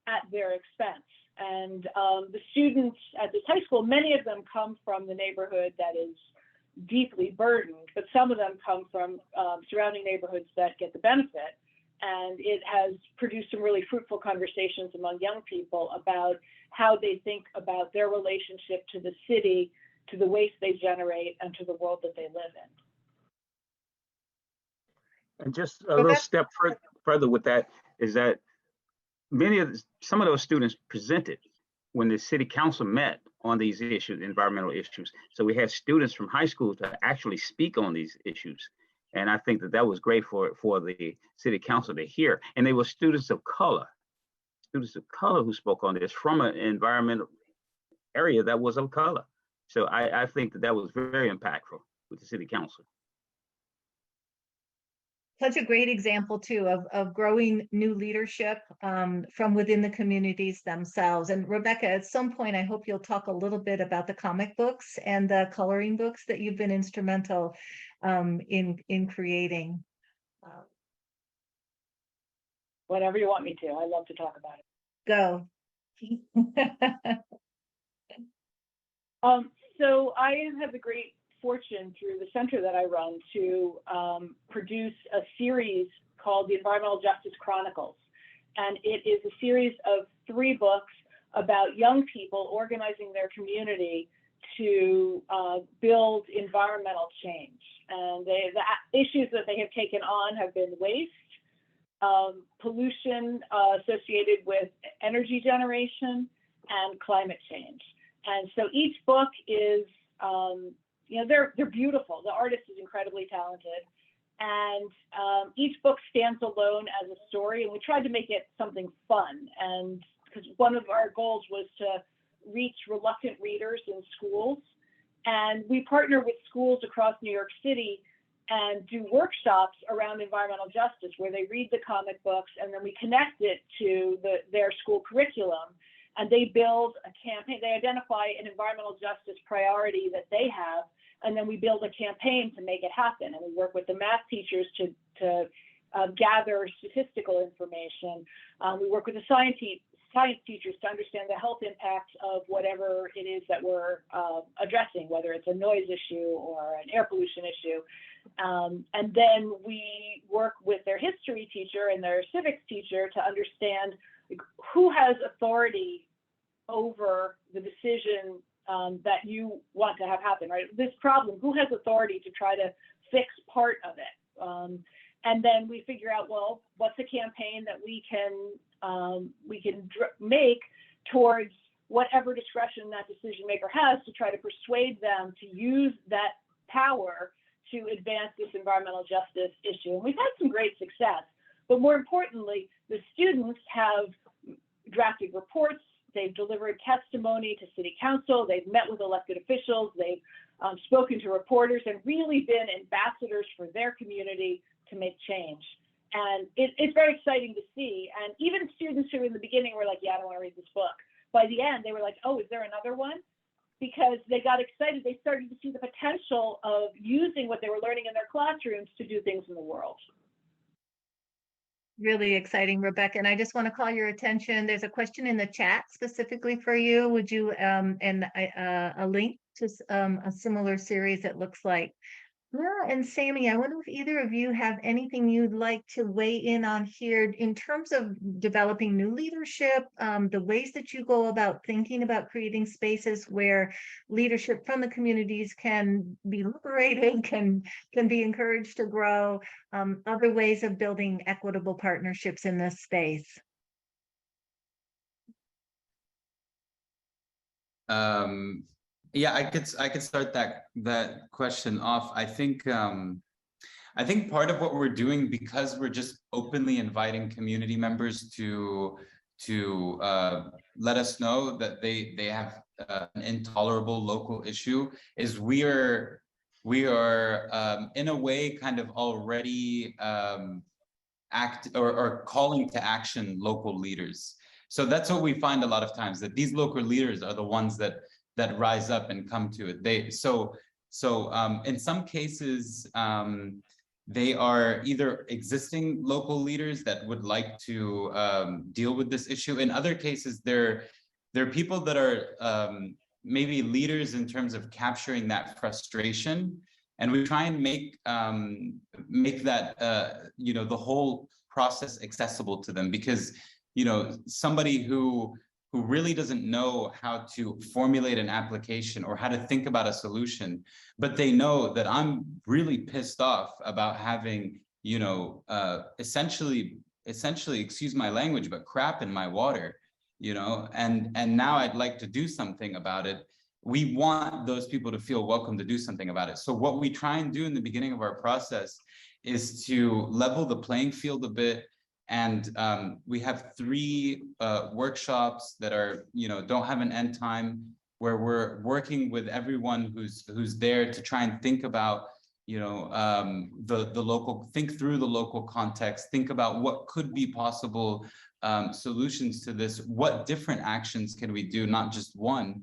at their expense. And the students at this high school, many of them come from the neighborhood that is deeply burdened, but some of them come from surrounding neighborhoods that get the benefit. And it has produced some really fruitful conversations among young people about how they think about their relationship to the city, to the waste they generate, and to the world that they live in. And just a little step further with that is that some of those students presented when the city council met on these issues, environmental issues. So we had students from high school to actually speak on these issues. And I think that was great for the city council to hear. And they were students of color who spoke on this from an environmental area that was of color. So I think that was very impactful with the city council. Such a great example too of growing new leadership from within the communities themselves. And Rebecca, at some point, I hope you'll talk a little bit about the comic books and the coloring books that you've been instrumental in creating. Whatever you want me to. I love to talk about it. Go. So I have the great fortune through the center that I run to produce a series called the Environmental Justice Chronicles. And it is a series of 3 books about young people organizing their community to build environmental change. And the issues that they have taken on have been waste, pollution associated with energy generation, and climate change. And so each book is, you know, they're beautiful. The artist is incredibly talented. And each book stands alone as a story. And we tried to make it something fun. And because one of our goals was to reach reluctant readers in schools. And we partner with schools across New York City and do workshops around environmental justice where they read the comic books and then we connect it to their school curriculum. And they build a campaign, they identify an environmental justice priority that they have, and then we build a campaign to make it happen. And we work with the math teachers to gather statistical information. We work with the science teachers to understand the health impacts of whatever it is that we're addressing, whether it's a noise issue or an air pollution issue. And then we work with their history teacher and their civics teacher to understand who has authority over the decision that you want to have happen, right? This problem, who has authority to try to fix part of it? And then we figure out, well, what's a campaign that we can make towards whatever discretion that decision maker has to try to persuade them to use that power to advance this environmental justice issue. And we've had some great success, but more importantly, the students have drafted reports, they've delivered testimony to city council, they've met with elected officials, they've spoken to reporters, and really been ambassadors for their community to make change. And it's very exciting to see. And even students who in the beginning were like, yeah, I don't want to read this book. By the end, they were like, oh, is there another one? Because they got excited. They started to see the potential of using what they were learning in their classrooms to do things in the world. Really exciting, Rebecca. And I just want to call your attention. There's a question in the chat specifically for you. Would you, and a link to a similar series, it looks like. Laura and Sammy, I wonder if either of you have anything you'd like to weigh in on here in terms of developing new leadership, the ways that you go about thinking about creating spaces where leadership from the communities can be liberated, can be encouraged to grow, other ways of building equitable partnerships in this space. Yeah, I could start that question off. I think part of what we're doing, because we're just openly inviting community members to let us know that they have an intolerable local issue, is we are in a way kind of already calling to action local leaders. So that's what we find a lot of times, that these local leaders are the ones that rise up and come to it. So in some cases, they are either existing local leaders that would like to deal with this issue. In other cases, they're people that are maybe leaders in terms of capturing that frustration. And we try and make that the whole process accessible to them, because somebody who really doesn't know how to formulate an application or how to think about a solution, but they know that I'm really pissed off about having, essentially, excuse my language, but crap in my water, and now I'd like to do something about it. We want those people to feel welcome to do something about it. So what we try and do in the beginning of our process is to level the playing field a bit. And we have 3 workshops that are, don't have an end time, where we're working with everyone who's there to try and think about, think through the local context, think about what could be possible solutions to this, what different actions can we do, not just one.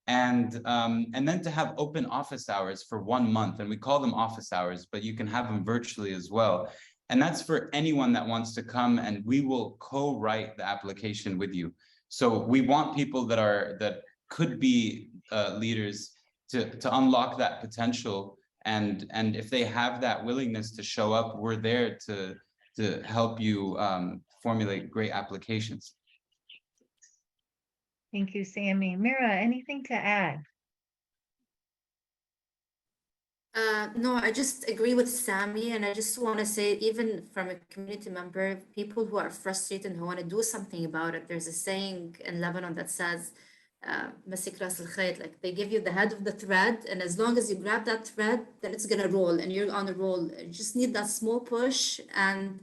And then to have open office hours for 1 month, and we call them office hours, but you can have them virtually as well. And that's for anyone that wants to come, and we will co-write the application with you. So we want people that could be leaders to unlock that potential. And if they have that willingness to show up, we're there to help you formulate great applications. Thank you, Sammy. Mira, anything to add? No, I just agree with Sammy, and I just want to say, even from a community member, people who are frustrated and who want to do something about it, there's a saying in Lebanon that says, "Masik ras al-khayt," like they give you the head of the thread, and as long as you grab that thread, then it's gonna roll, and you're on a roll. You just need that small push, and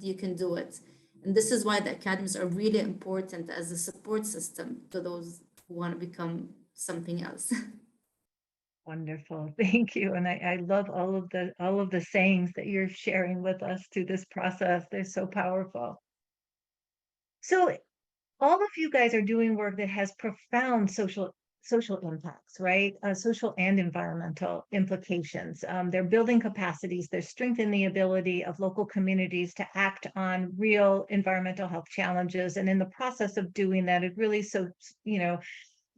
you can do it. And this is why the academies are really important as a support system to those who want to become something else. Wonderful, thank you. And I love all of the sayings that you're sharing with us through this process. They're so powerful. So all of you guys are doing work that has profound social impacts, right? Social and environmental implications. They're building capacities, they're strengthening the ability of local communities to act on real environmental health challenges. And in the process of doing that, it really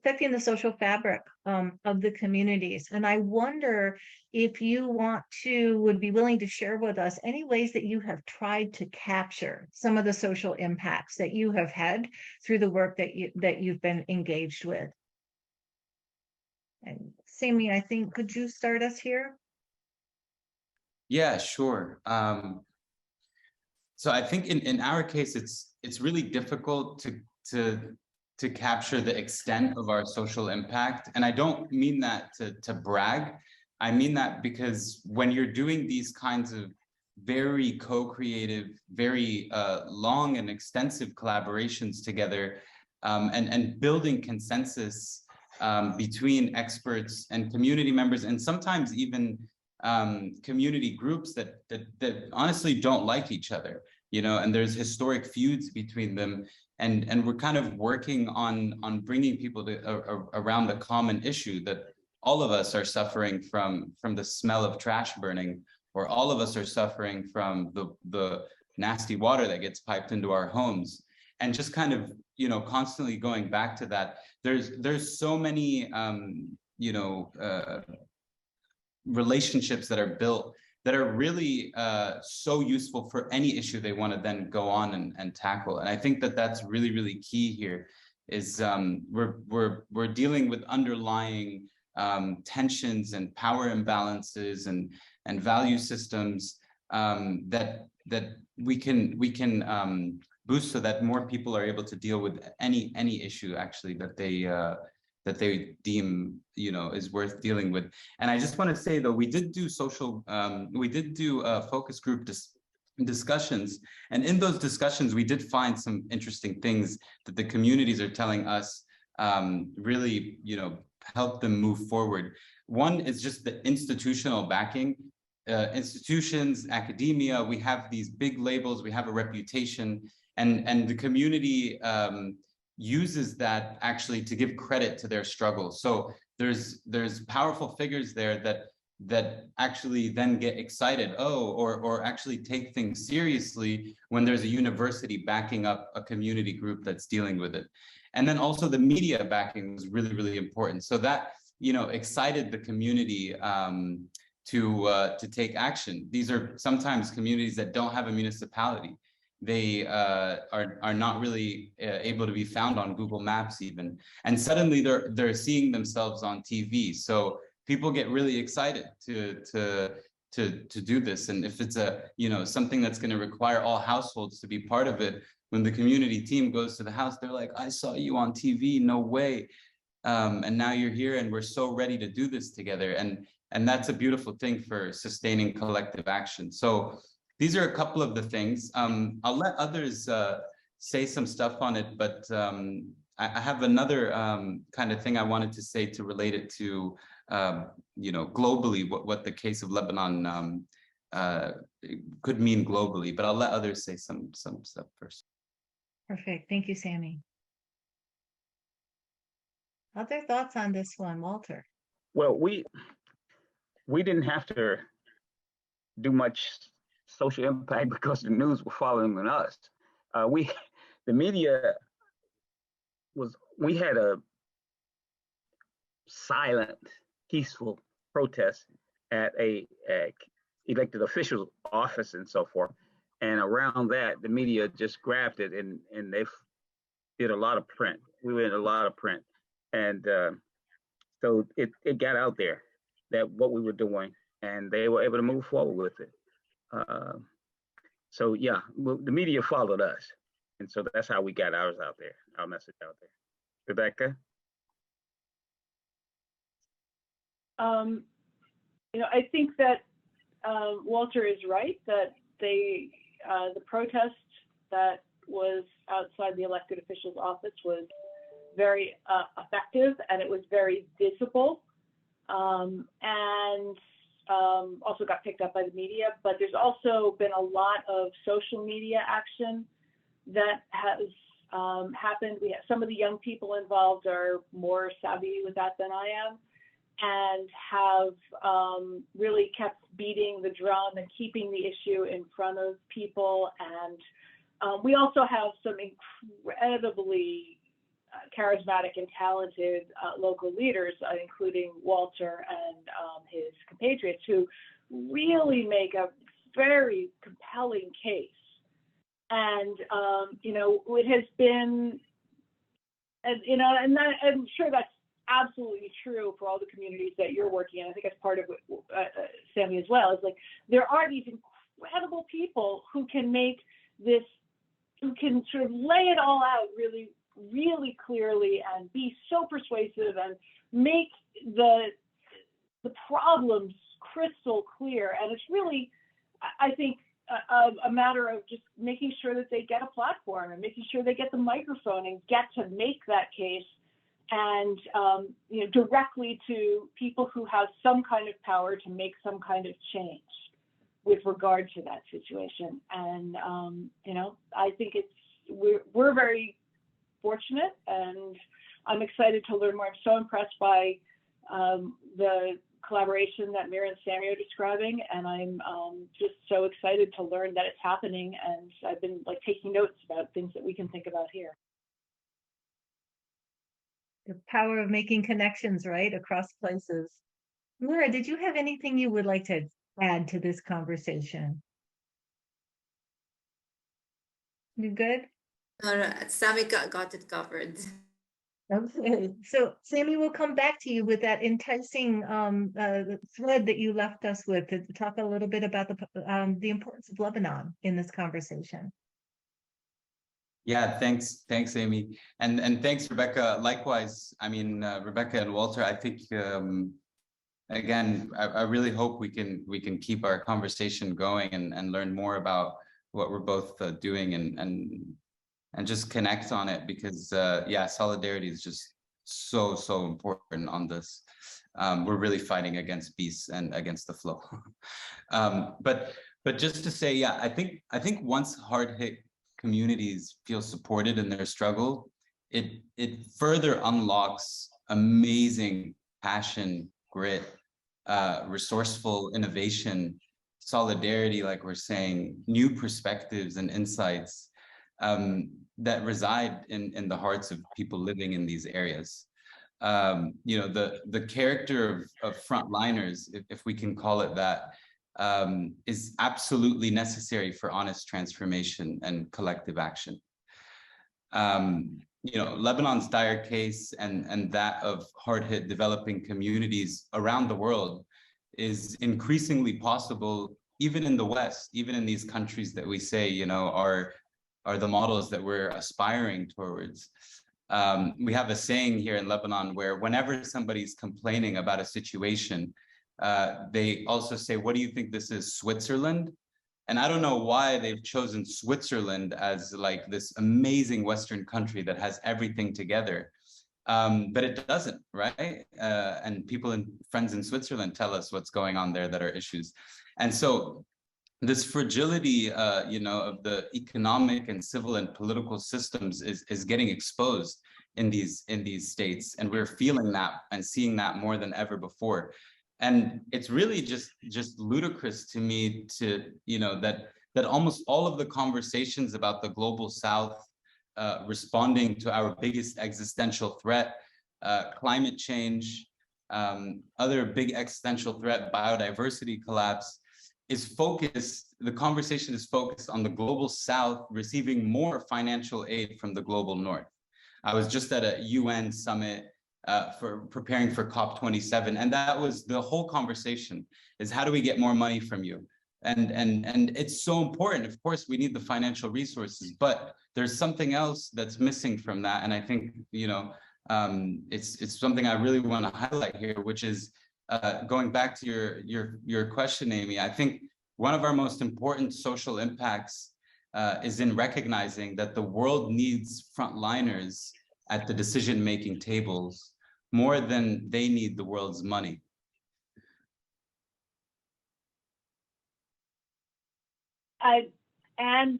affecting the social fabric of the communities. And I wonder if you would be willing to share with us any ways that you have tried to capture some of the social impacts that you have had through the work that you've been engaged with. And Sammy, I think, could you start us here? Yeah, sure. So I think in our case, it's really difficult to capture the extent of our social impact. And I don't mean that to brag. I mean that because when you're doing these kinds of very co-creative, very long and extensive collaborations together, and building consensus between experts and community members, and sometimes even community groups that honestly don't like each other, and there's historic feuds between them, and we're kind of working on bringing people around a common issue that all of us are suffering from the smell of trash burning, or all of us are suffering from the nasty water that gets piped into our homes, and just kind of constantly going back to that. There's so many relationships that are built that are really so useful for any issue they want to then go on and tackle. And I think that that's really, really key here is we're dealing with underlying tensions and power imbalances and value systems that we can boost so that more people are able to deal with any issue actually that they deem is worth dealing with. And I just want to say though, we did do focus group discussions, and in those discussions we did find some interesting things that the communities are telling us really help them move forward. One is just the institutional backing. Institutions, academia, we have these big labels, we have a reputation, and the community uses that actually to give credit to their struggles. So there's powerful figures there that actually then get excited, or actually take things seriously when there's a university backing up a community group that's dealing with it. And then also the media backing was really, really important. So that excited the community to take action. These are sometimes communities that don't have a municipality. They are not really able to be found on Google Maps even, and suddenly they're seeing themselves on TV. So people get really excited to do this. And if it's something that's going to require all households to be part of it, when the community team goes to the house, they're like, "I saw you on TV, no way." And now you're here, and we're so ready to do this together. And that's a beautiful thing for sustaining collective action. So these are a couple of the things. I'll let others say some stuff on it, but I have another kind of thing I wanted to say to relate it to, globally, what the case of Lebanon could mean globally. But I'll let others say some stuff first. Perfect. Thank you, Sammy. Other thoughts on this one, Walter? Well, we didn't have to do much social impact because the news were following us. The media we had a silent, peaceful protest at a elected official's office and so forth. And around that, the media just grabbed it and they did a lot of print. We went a lot of print. And so it got out there that what we were doing, and they were able to move forward with it. So yeah, the media followed us. And so that's how we got ours out there, our message out there. Rebecca? I think that Walter is right, that the protest that was outside the elected official's office was very effective, and it was very visible, and also got picked up by the media. But there's also been a lot of social media action that has happened. Some of the young people involved are more savvy with that than I am, and have really kept beating the drum and keeping the issue in front of people. And we also have some incredibly charismatic and talented local leaders, including Walter and his compatriots, who really make a very compelling case. And it has been, and I'm sure that's absolutely true for all the communities that you're working in. I think that's part of what Sammy as well, is like there are these incredible people who can make this, who can sort of lay it all out really, really clearly and be so persuasive and make the problems crystal clear. And it's really, I think, a matter of just making sure that they get a platform and making sure they get the microphone and get to make that case, and directly to people who have some kind of power to make some kind of change with regard to that situation. And I think we're very fortunate, and I'm excited to learn more. I'm so impressed by the collaboration that Mira and Sammy are describing, and I'm just so excited to learn that it's happening. And I've been taking notes about things that we can think about here. The power of making connections, right, across places. Laura, did you have anything you would like to add to this conversation? You good? No, Sammy got it covered. Okay, so Sammy, we'll come back to you with that enticing thread that you left us with to talk a little bit about the importance of Lebanon in this conversation. Yeah, thanks, Amy, and thanks, Rebecca. Likewise, I mean, Rebecca and Walter. I think again, I really hope we can keep our conversation going and learn more about what we're both doing and just connect on it, because yeah, solidarity is just so important on this. We're really fighting against beasts and against the flow. But just to say, yeah, I think once hard hit communities feel supported in their struggle, it further unlocks amazing passion, grit, resourceful innovation, solidarity, like we're saying, new perspectives and insights that reside in the hearts of people living in these areas. The character of frontliners, if we can call it that, is absolutely necessary for honest transformation and collective action. Lebanon's dire case and that of hard-hit developing communities around the world is increasingly possible, even in the West, even in these countries that we say, are the models that we're aspiring towards. We have a saying here in Lebanon where whenever somebody's complaining about a situation, they also say, what do you think this is, Switzerland? And I don't know why they've chosen Switzerland as like this amazing Western country that has everything together. But it doesn't, right? And people and friends in Switzerland tell us what's going on there that are issues. And so this fragility, of the economic and civil and political systems is getting exposed in these states, and we're feeling that and seeing that more than ever before. And it's really just ludicrous to me that almost all of the conversations about the global South responding to our biggest existential threat, climate change, other big existential threat, biodiversity collapse, the conversation is focused on the global South receiving more financial aid from the global North. I was just at a UN summit for preparing for COP27, and that was the whole conversation, is how do we get more money from you? And it's so important. Of course, we need the financial resources, but there's something else that's missing from that. And I think, it's something I really want to highlight here, which is going back to your question, Amy. I think one of our most important social impacts is in recognizing that the world needs frontliners at the decision-making tables more than they need the world's money. And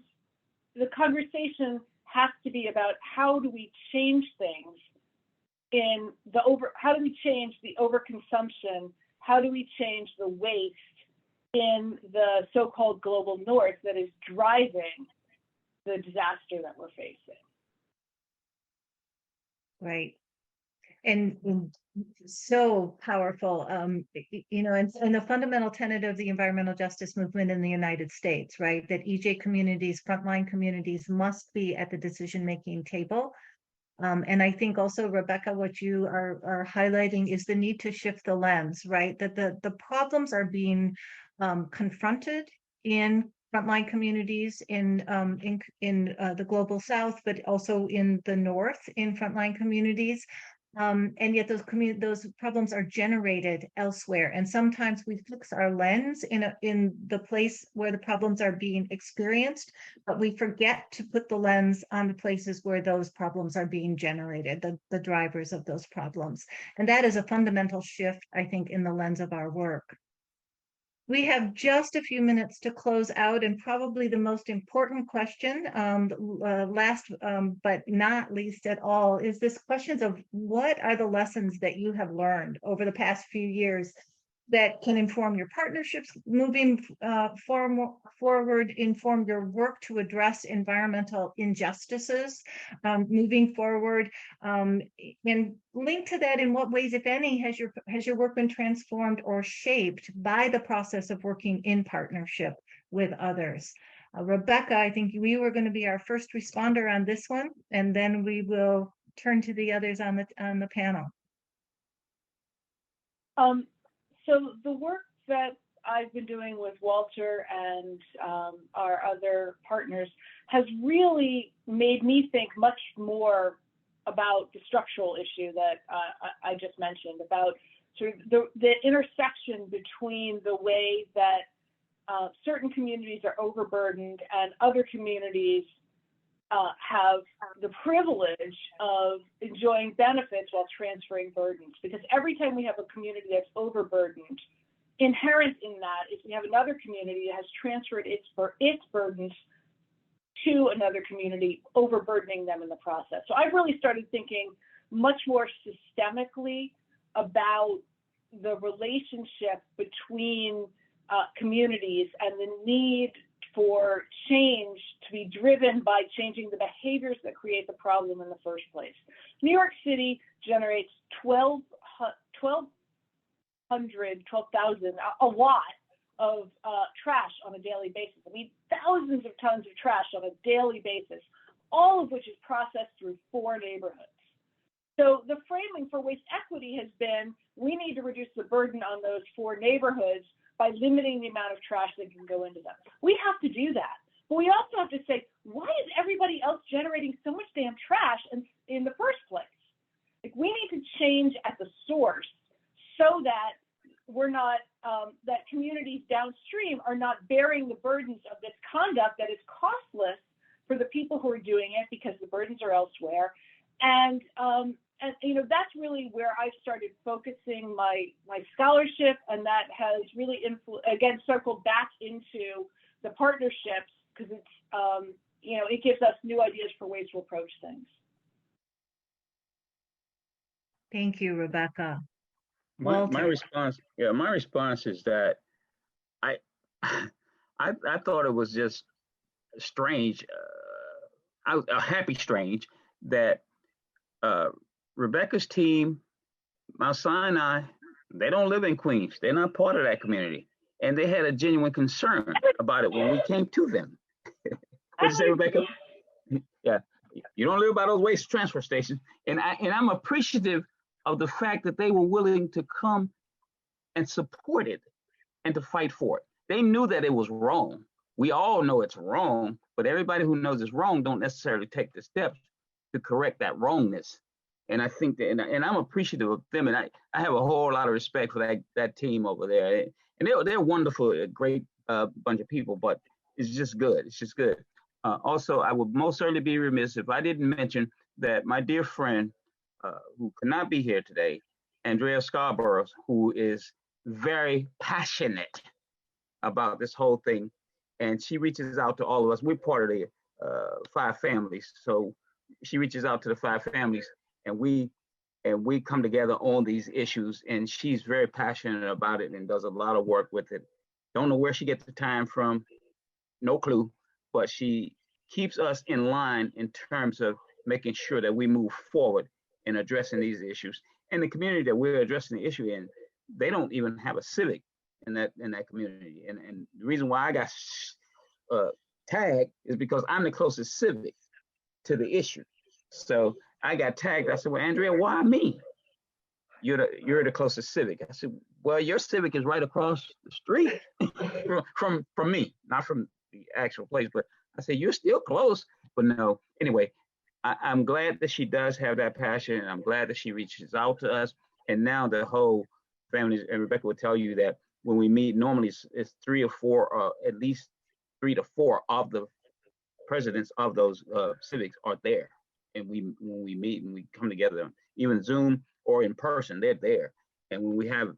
the conversation has to be about how do we change things how do we change the overconsumption? How do we change the waste in the so-called global north that is driving the disaster that we're facing? Right. And so powerful, you know, and the fundamental tenet of the environmental justice movement in the United States, right? That EJ communities, frontline communities must be at the decision-making table. And I think also, Rebecca, what you are highlighting is the need to shift the lens, right? That the problems are being confronted in frontline communities in the global South, but also in the North in frontline communities. And yet those problems are generated elsewhere. And sometimes we fix our lens in the place where the problems are being experienced, but we forget to put the lens on the places where those problems are being generated, the drivers of those problems. And that is a fundamental shift, I think, in the lens of our work. We have just a few minutes to close out, and probably the most important question, last but not least at all, is this question of what are the lessons that you have learned over the past few years that can inform your partnerships moving forward, inform your work to address environmental injustices moving forward, and link to that, in what ways, if any, has your work been transformed or shaped by the process of working in partnership with others? Rebecca, I think we were going to be our first responder on this one, and then we will turn to the others on the panel. So the work that I've been doing with Walter and our other partners has really made me think much more about the structural issue that I just mentioned, about sort of the intersection between the way that certain communities are overburdened and other communities have the privilege of enjoying benefits while transferring burdens. Because every time we have a community that's overburdened, inherent in that is we have another community that has transferred its burdens to another community, overburdening them in the process. So I've really started thinking much more systemically about the relationship between communities and the need for change to be driven by changing the behaviors that create the problem in the first place. New York City generates 12,000, a lot of trash on a daily basis. I mean, thousands of tons of trash on a daily basis, all of which is processed through 4 neighborhoods. So the framing for waste equity has been, we need to reduce the burden on those 4 neighborhoods by limiting the amount of trash that can go into them. We have to do that. But we also have to say, why is everybody else generating so much damn trash in the first place? Like, we need to change at the source so that we're not, that communities downstream are not bearing the burdens of this conduct that is costless for the people who are doing it because the burdens are elsewhere. And you know, that's really where I've started focusing my scholarship, and that has really again circled back into the partnerships, because it's you know, it gives us new ideas for ways to approach things. Thank you, Rebecca. My response is that I thought it was just strange, a happy strange that Rebecca's team, Mount Sinai, they don't live in Queens. They're not part of that community. And they had a genuine concern about it when we came to them. What'd you say, Rebecca? Yeah, you don't live by those waste transfer stations. And I'm appreciative of the fact that they were willing to come and support it and to fight for it. They knew that it was wrong. We all know it's wrong, but everybody who knows it's wrong don't necessarily take the steps to correct that wrongness. And I think that, and I'm appreciative of them, and I have a whole lot of respect for that team over there. And they're wonderful, a great bunch of people, but it's just good. It's just good. Also, I would most certainly be remiss if I didn't mention that my dear friend, who could not be here today, Andrea Scarborough, who is very passionate about this whole thing, and she reaches out to all of us. We're part of 5 families. So she reaches out to the 5 families, and we come together on these issues. And she's very passionate about it and does a lot of work with it. Don't know where she gets the time from, no clue, but she keeps us in line in terms of making sure that we move forward in addressing these issues. And the community that we're addressing the issue in, they don't even have a civic in that community. And the reason why I got tagged is because I'm the closest civic to the issue. So I got tagged. I said, well, Andrea, why me? You're the closest civic. I said, well, your civic is right across the street from me, not from the actual place. But I said, you're still close. But no, anyway, I'm glad that she does have that passion, and I'm glad that she reaches out to us. And now the whole family, and Rebecca will tell you that when we meet, normally it's 3 or 4, at least 3 to 4 of the presidents of those civics are there. And when we meet and we come together, even Zoom or in person, they're there. And when we have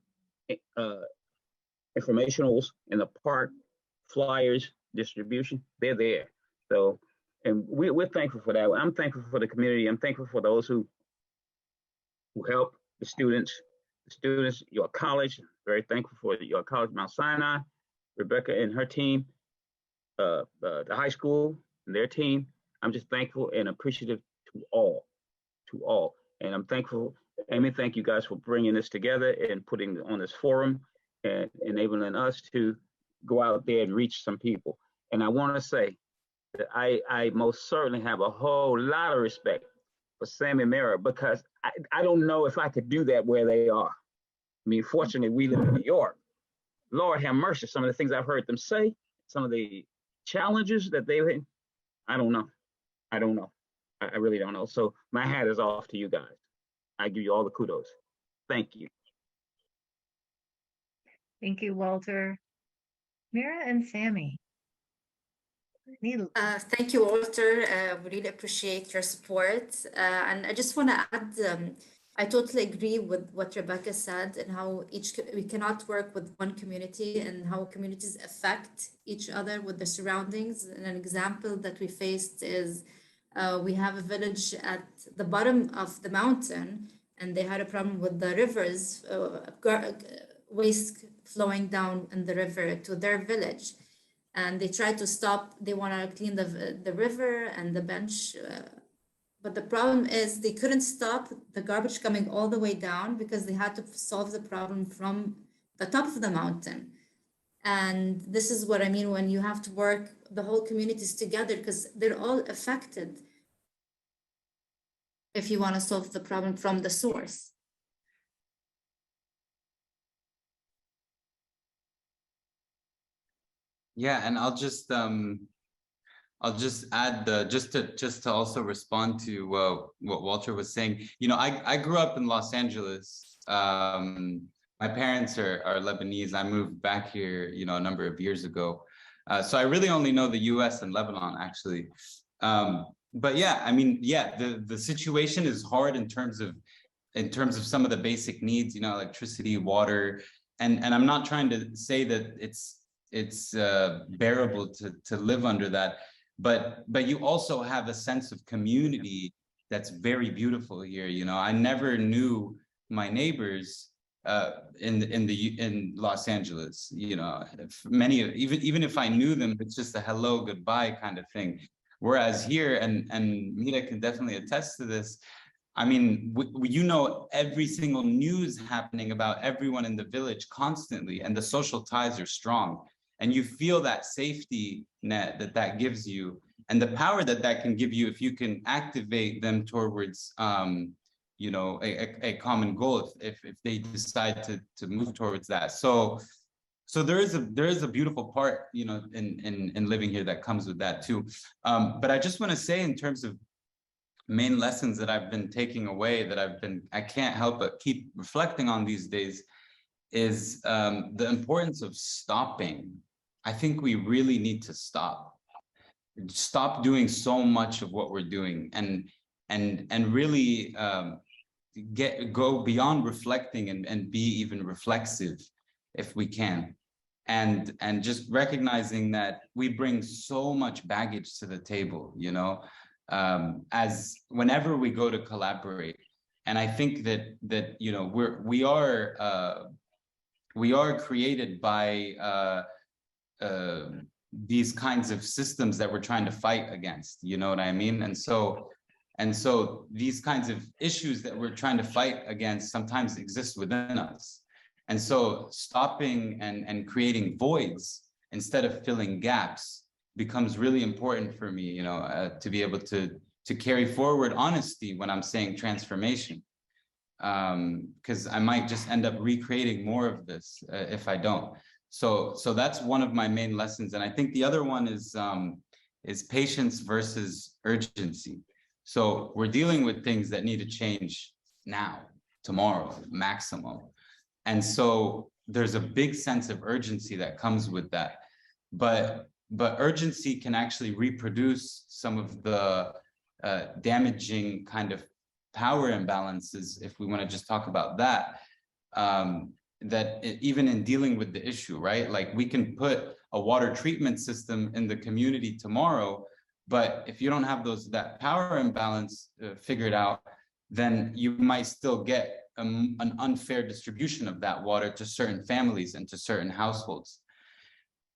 informationals in the park, flyers, distribution, they're there. So, and we're thankful for that. I'm thankful for the community. I'm thankful for those who help the students, your college. Very thankful for your college, Mount Sinai, Rebecca and her team, the high school and their team. I'm just thankful and appreciative to all. And I'm thankful, Amy, thank you guys for bringing this together and putting on this forum and enabling us to go out there and reach some people. And I want to say that I most certainly have a whole lot of respect for Sammy Mara, because I don't know if I could do that where they are. I mean, fortunately, we live in New York. Lord have mercy, some of the things I've heard them say, some of the challenges that they've had, I don't know. I really don't know. So my hat is off to you guys. I give you all the kudos. Thank you. Thank you, Walter. Mira and Sammy. Thank you, Walter. We really appreciate your support. And I just want to add, I totally agree with what Rebecca said, and how we cannot work with one community, and how communities affect each other with the surroundings. And an example that we faced is we have a village at the bottom of the mountain, and they had a problem with the rivers, waste flowing down in the river to their village. And they try to stop, they want to clean the river and the bench. But the problem is they couldn't stop the garbage coming all the way down, because they had to solve the problem from the top of the mountain. And this is what I mean when you have to work the whole communities together, because they're all affected if you want to solve the problem from the source. Yeah, and I'll just add just to also respond to what Walter was saying. You know, I grew up in Los Angeles. My parents are Lebanese. I moved back here, you know, a number of years ago. So I really only know the US and Lebanon, actually. But yeah, I mean, yeah, the situation is hard in terms of some of the basic needs, you know, electricity, water, and I'm not trying to say that it's bearable to live under that, but you also have a sense of community that's very beautiful here. You know, I never knew my neighbors in Los Angeles. You know, many even if I knew them, it's just a hello, goodbye kind of thing. Whereas here, and Mira can definitely attest to this, I mean, you know, every single news happening about everyone in the village constantly, and the social ties are strong. And you feel that safety net that gives you, and the power that can give you if you can activate them towards, you know, a common goal, if they decide to move towards that. So there is a beautiful part, you know, in living here that comes with that too. But I just want to say, in terms of main lessons that I've been taking away, that I can't help but keep reflecting on these days, is the importance of stopping. I think we really need to stop doing so much of what we're doing, and really go beyond reflecting and be even reflexive if we can. and just recognizing that we bring so much baggage to the table, you know, as whenever we go to collaborate. And I think that you know, we are created by these kinds of systems that we're trying to fight against, you know what I mean? And so these kinds of issues that we're trying to fight against sometimes exist within us. And so stopping and creating voids instead of filling gaps becomes really important for me, you know, to be able to carry forward honesty when I'm saying transformation. Because I might just end up recreating more of this if I don't. So that's one of my main lessons. And I think the other one is patience versus urgency. So we're dealing with things that need to change now, tomorrow, maximum. And so there's a big sense of urgency that comes with that. But urgency can actually reproduce some of the damaging kind of power imbalances, if we want to just talk about that, even in dealing with the issue, right? Like we can put a water treatment system in the community tomorrow, but if you don't have that power imbalance figured out, then you might still get an unfair distribution of that water to certain families and to certain households.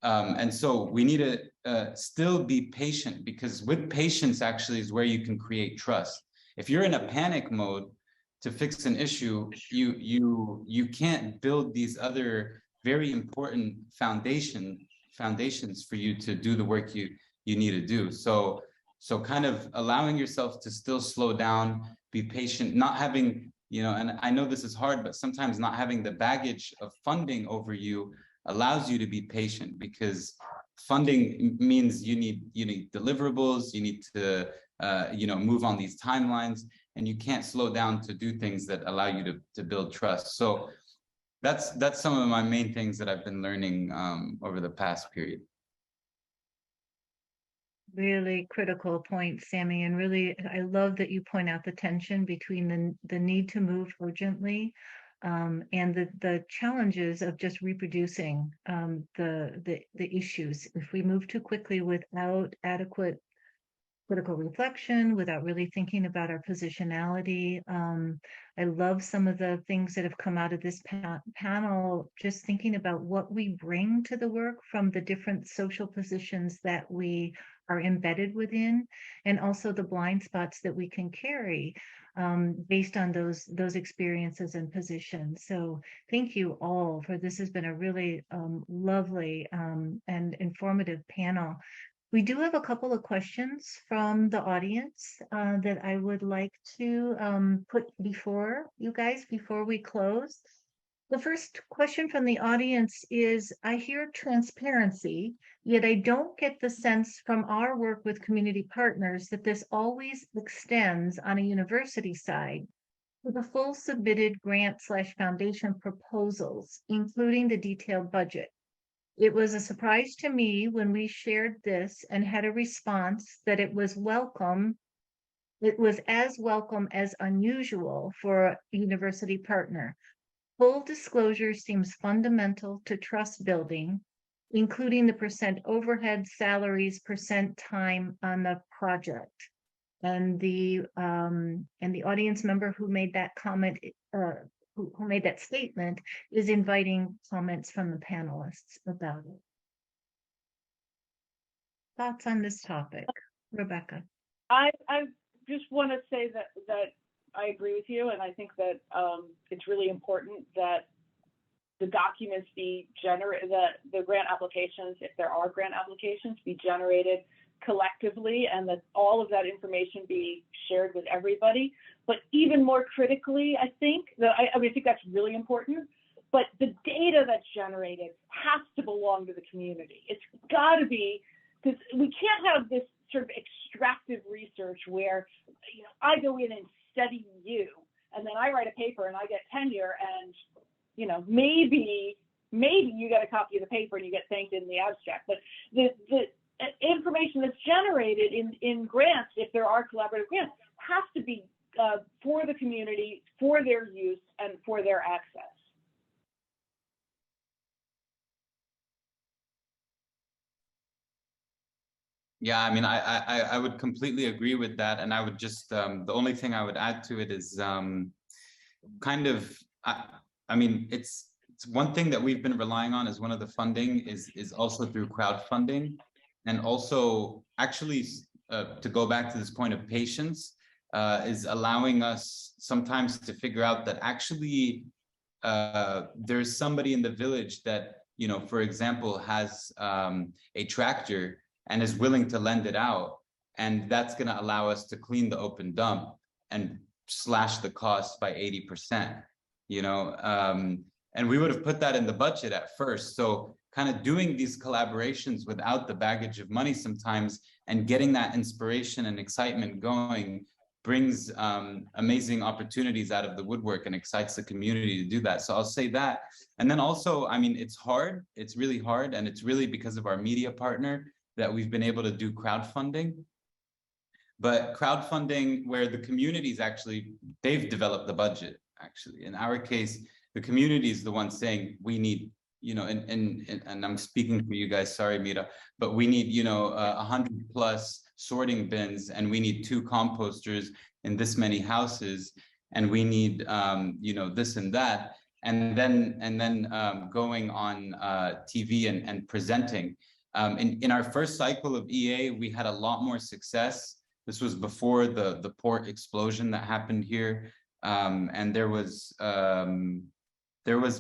And so we need to still be patient, because with patience actually is where you can create trust. If you're in a panic mode to fix an issue, you can't build these other very important foundations for you to do the work you need to do. So kind of allowing yourself to still slow down, be patient, not having, you know, and I know this is hard, but sometimes not having the baggage of funding over you allows you to be patient, because funding means you need deliverables, you need to move on these timelines, and you can't slow down to do things that allow you to build trust. So that's some of my main things that I've been learning over the past period. Really critical point, Sammy, and really, I love that you point out the tension between the need to move urgently and the challenges of just reproducing the issues. If we move too quickly without adequate critical reflection, without really thinking about our positionality. I love some of the things that have come out of this panel, just thinking about what we bring to the work from the different social positions that we are embedded within, and also the blind spots that we can carry based on those experiences and positions. So thank you all for this. Has been a really lovely and informative panel. We do have a couple of questions from the audience that I would like to put before you guys before we close. The first question from the audience is, I hear transparency, yet I don't get the sense from our work with community partners that this always extends on a university side to the full submitted grant/foundation proposals, including the detailed budget. It was a surprise to me when we shared this and had a response that it was welcome. It was as welcome as unusual for a university partner. Full disclosure seems fundamental to trust building, including the percent overhead, salaries, percent time on the project. And the audience member who made that comment, who made that statement, is inviting comments from the panelists about it. Thoughts on this topic, Rebecca? I just want to say that I agree with you, and I think that it's really important that the documents be generated, the grant applications, if there are grant applications, be generated collectively, and that all of that information be shared with everybody. But even more critically, I think I think that's really important, but the data that's generated has to belong to the community. It's got to be, because we can't have this sort of extractive research where, you know, I go in and study you, and then I write a paper and I get tenure, and, you know, maybe you get a copy of the paper and you get thanked in the abstract. But the information that's generated in grants, if there are collaborative grants, has to be for the community, for their use, and for their access. Yeah, I mean, I would completely agree with that, and I would just the only thing I would add to it is kind of I mean it's one thing that we've been relying on as one of the funding is also through crowdfunding, and also actually to go back to this point of patience is allowing us sometimes to figure out that actually there's somebody in the village that, you know, for example, has a tractor and is willing to lend it out, and that's going to allow us to clean the open dump and slash the cost by 80%, you know, and we would have put that in the budget at first. So kind of doing these collaborations without the baggage of money sometimes and getting that inspiration and excitement going brings amazing opportunities out of the woodwork and excites the community to do that. So I'll say that. And then also, I mean, it's hard, it's really hard, and it's really because of our media partner that we've been able to do crowdfunding. But crowdfunding where the communities actually, they've developed the budget, actually. In our case, the community is the one saying we need, you know, and I'm speaking for you guys, sorry, Mira, but we need, you know, 100+ sorting bins, and we need 2 composters in this many houses, and we need, you know, this and that. And then going on TV and presenting. In our first cycle of EA, we had a lot more success. This was before the port explosion that happened here, and there was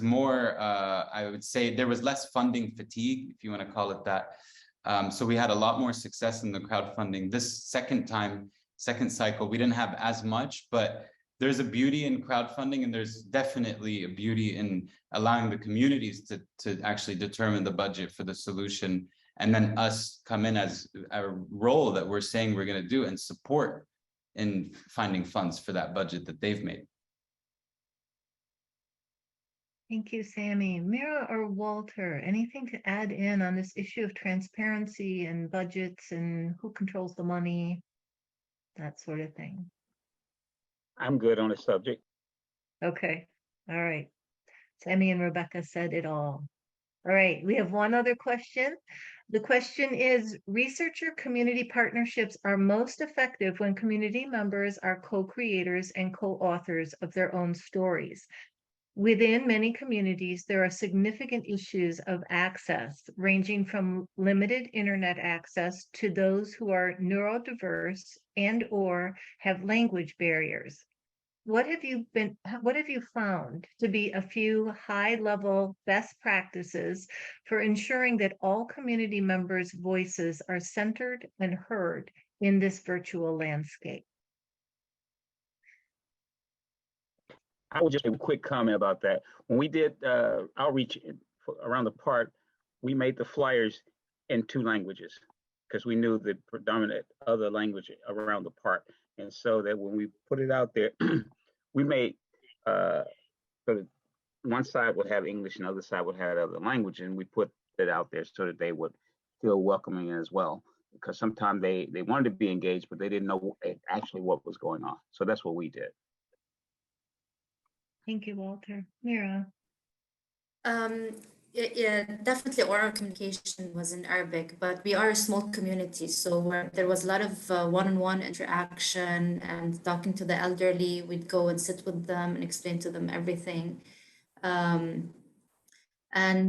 more. I would say there was less funding fatigue, if you want to call it that. So we had a lot more success in the crowdfunding. This second cycle, we didn't have as much, but there's a beauty in crowdfunding, and there's definitely a beauty in allowing the communities to actually determine the budget for the solution, and then us come in as a role that we're saying we're going to do and support in finding funds for that budget that they've made. Thank you, Sammy. Mira or Walter, anything to add in on this issue of transparency and budgets and who controls the money, that sort of thing? I'm good on the subject. Okay, all right. Sammy and Rebecca said it all. All right, we have one other question. The question is, researcher community partnerships are most effective when community members are co-creators and co-authors of their own stories. Within many communities, there are significant issues of access, ranging from limited internet access to those who are neurodiverse and/or have language barriers. What have you found to be a few high-level best practices for ensuring that all community members' voices are centered and heard in this virtual landscape? I will just make a quick comment about that. When we did outreach around the park, we made the flyers in 2 languages because we knew the predominant other language around the park. And so that when we put it out there, we made so that one side would have English and the other side would have other language. And we put it out there so that they would feel welcoming as well. Because sometimes they wanted to be engaged, but they didn't know actually what was going on. So that's what we did. Thank you, Walter. Mira. Yeah, definitely oral communication was in Arabic, but we are a small community, so there was a lot of one-on-one interaction and talking to the elderly. We'd go and sit with them and explain to them everything. And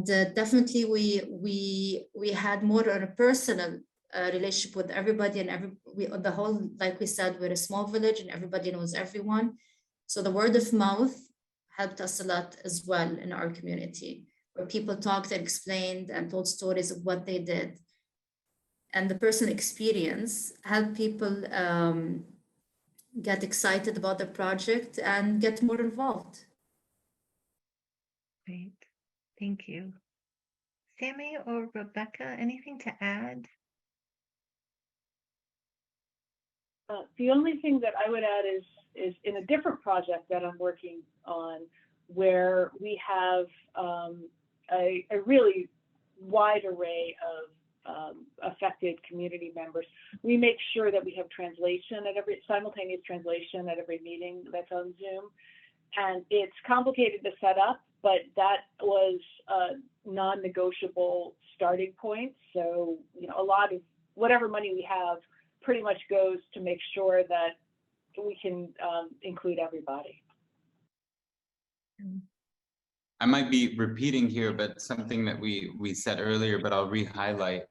definitely we had more of a personal relationship with everybody, and the whole, like we said, we're a small village and everybody knows everyone. So the word of mouth helped us a lot as well in our community, where people talked and explained and told stories of what they did. And the personal experience helped people get excited about the project and get more involved. Great, thank you. Sammy or Rebecca, anything to add? The only thing that I would add is in a different project that I'm working on, where we have a really wide array of affected community members. We make sure that we have simultaneous translation at every meeting that's on Zoom. And it's complicated to set up, but that was a non-negotiable starting point. So, a lot of whatever money we have pretty much goes to make sure that we can include everybody. I might be repeating here, but something that we said earlier, but I'll re-highlight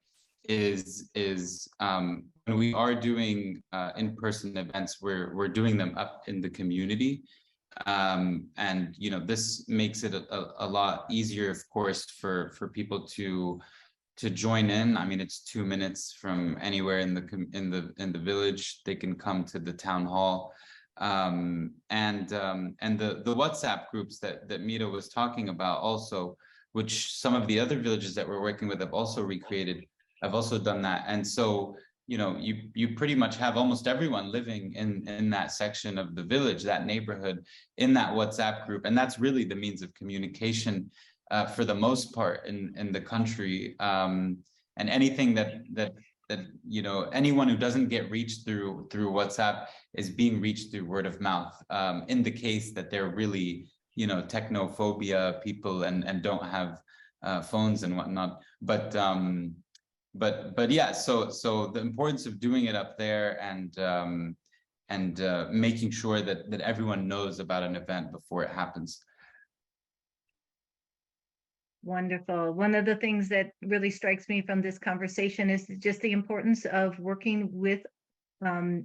is when we are doing in-person events, we're doing them up in the community. And this makes it a lot easier, of course, for people to join in. I mean, it's 2 minutes from anywhere in the village. They can come to the town hall. And the WhatsApp groups that Mira was talking about also, which some of the other villages that we're working with have also recreated, have also done that. And so, you pretty much have almost everyone living in that section of the village, that neighborhood, in that WhatsApp group. And that's really the means of communication for the most part in the country. And anything that anyone who doesn't get reached through WhatsApp is being reached through word of mouth, in the case that they're really technophobia people and don't have phones and whatnot. But yeah, so the importance of doing it up there and making sure that everyone knows about an event before it happens. Wonderful. One of the things that really strikes me from this conversation is just the importance of working with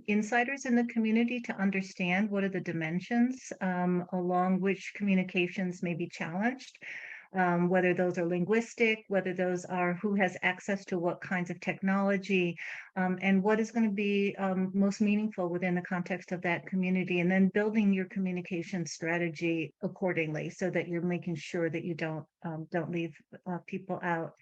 insiders in the community to understand what are the dimensions along which communications may be challenged, whether those are linguistic, whether those are who has access to what kinds of technology, and what is going to be most meaningful within the context of that community, and then building your communication strategy accordingly so that you're making sure that you don't leave people out.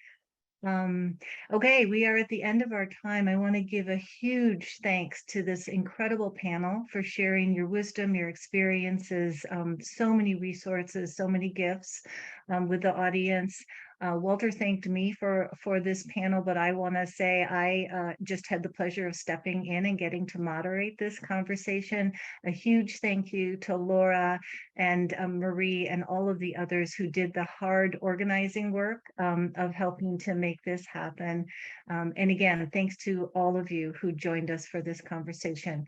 Okay, we are at the end of our time. I want to give a huge thanks to this incredible panel for sharing your wisdom, your experiences, so many resources, so many gifts with the audience. Walter thanked me for this panel, but I want to say I just had the pleasure of stepping in and getting to moderate this conversation. A huge thank you to Laura and Marie and all of the others who did the hard organizing work of helping to make this happen. And again, thanks to all of you who joined us for this conversation.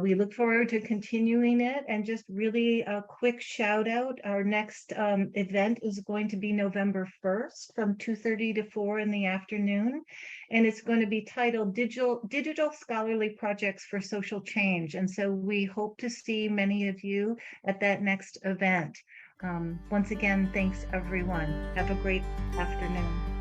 We look forward to continuing it, and just really a quick shout out. Our next event is going to be November 1st from 2:30 to 4 in the afternoon. And it's going to be titled Digital Scholarly Projects for Social Change. And so we hope to see many of you at that next event. Once again, thanks everyone. Have a great afternoon.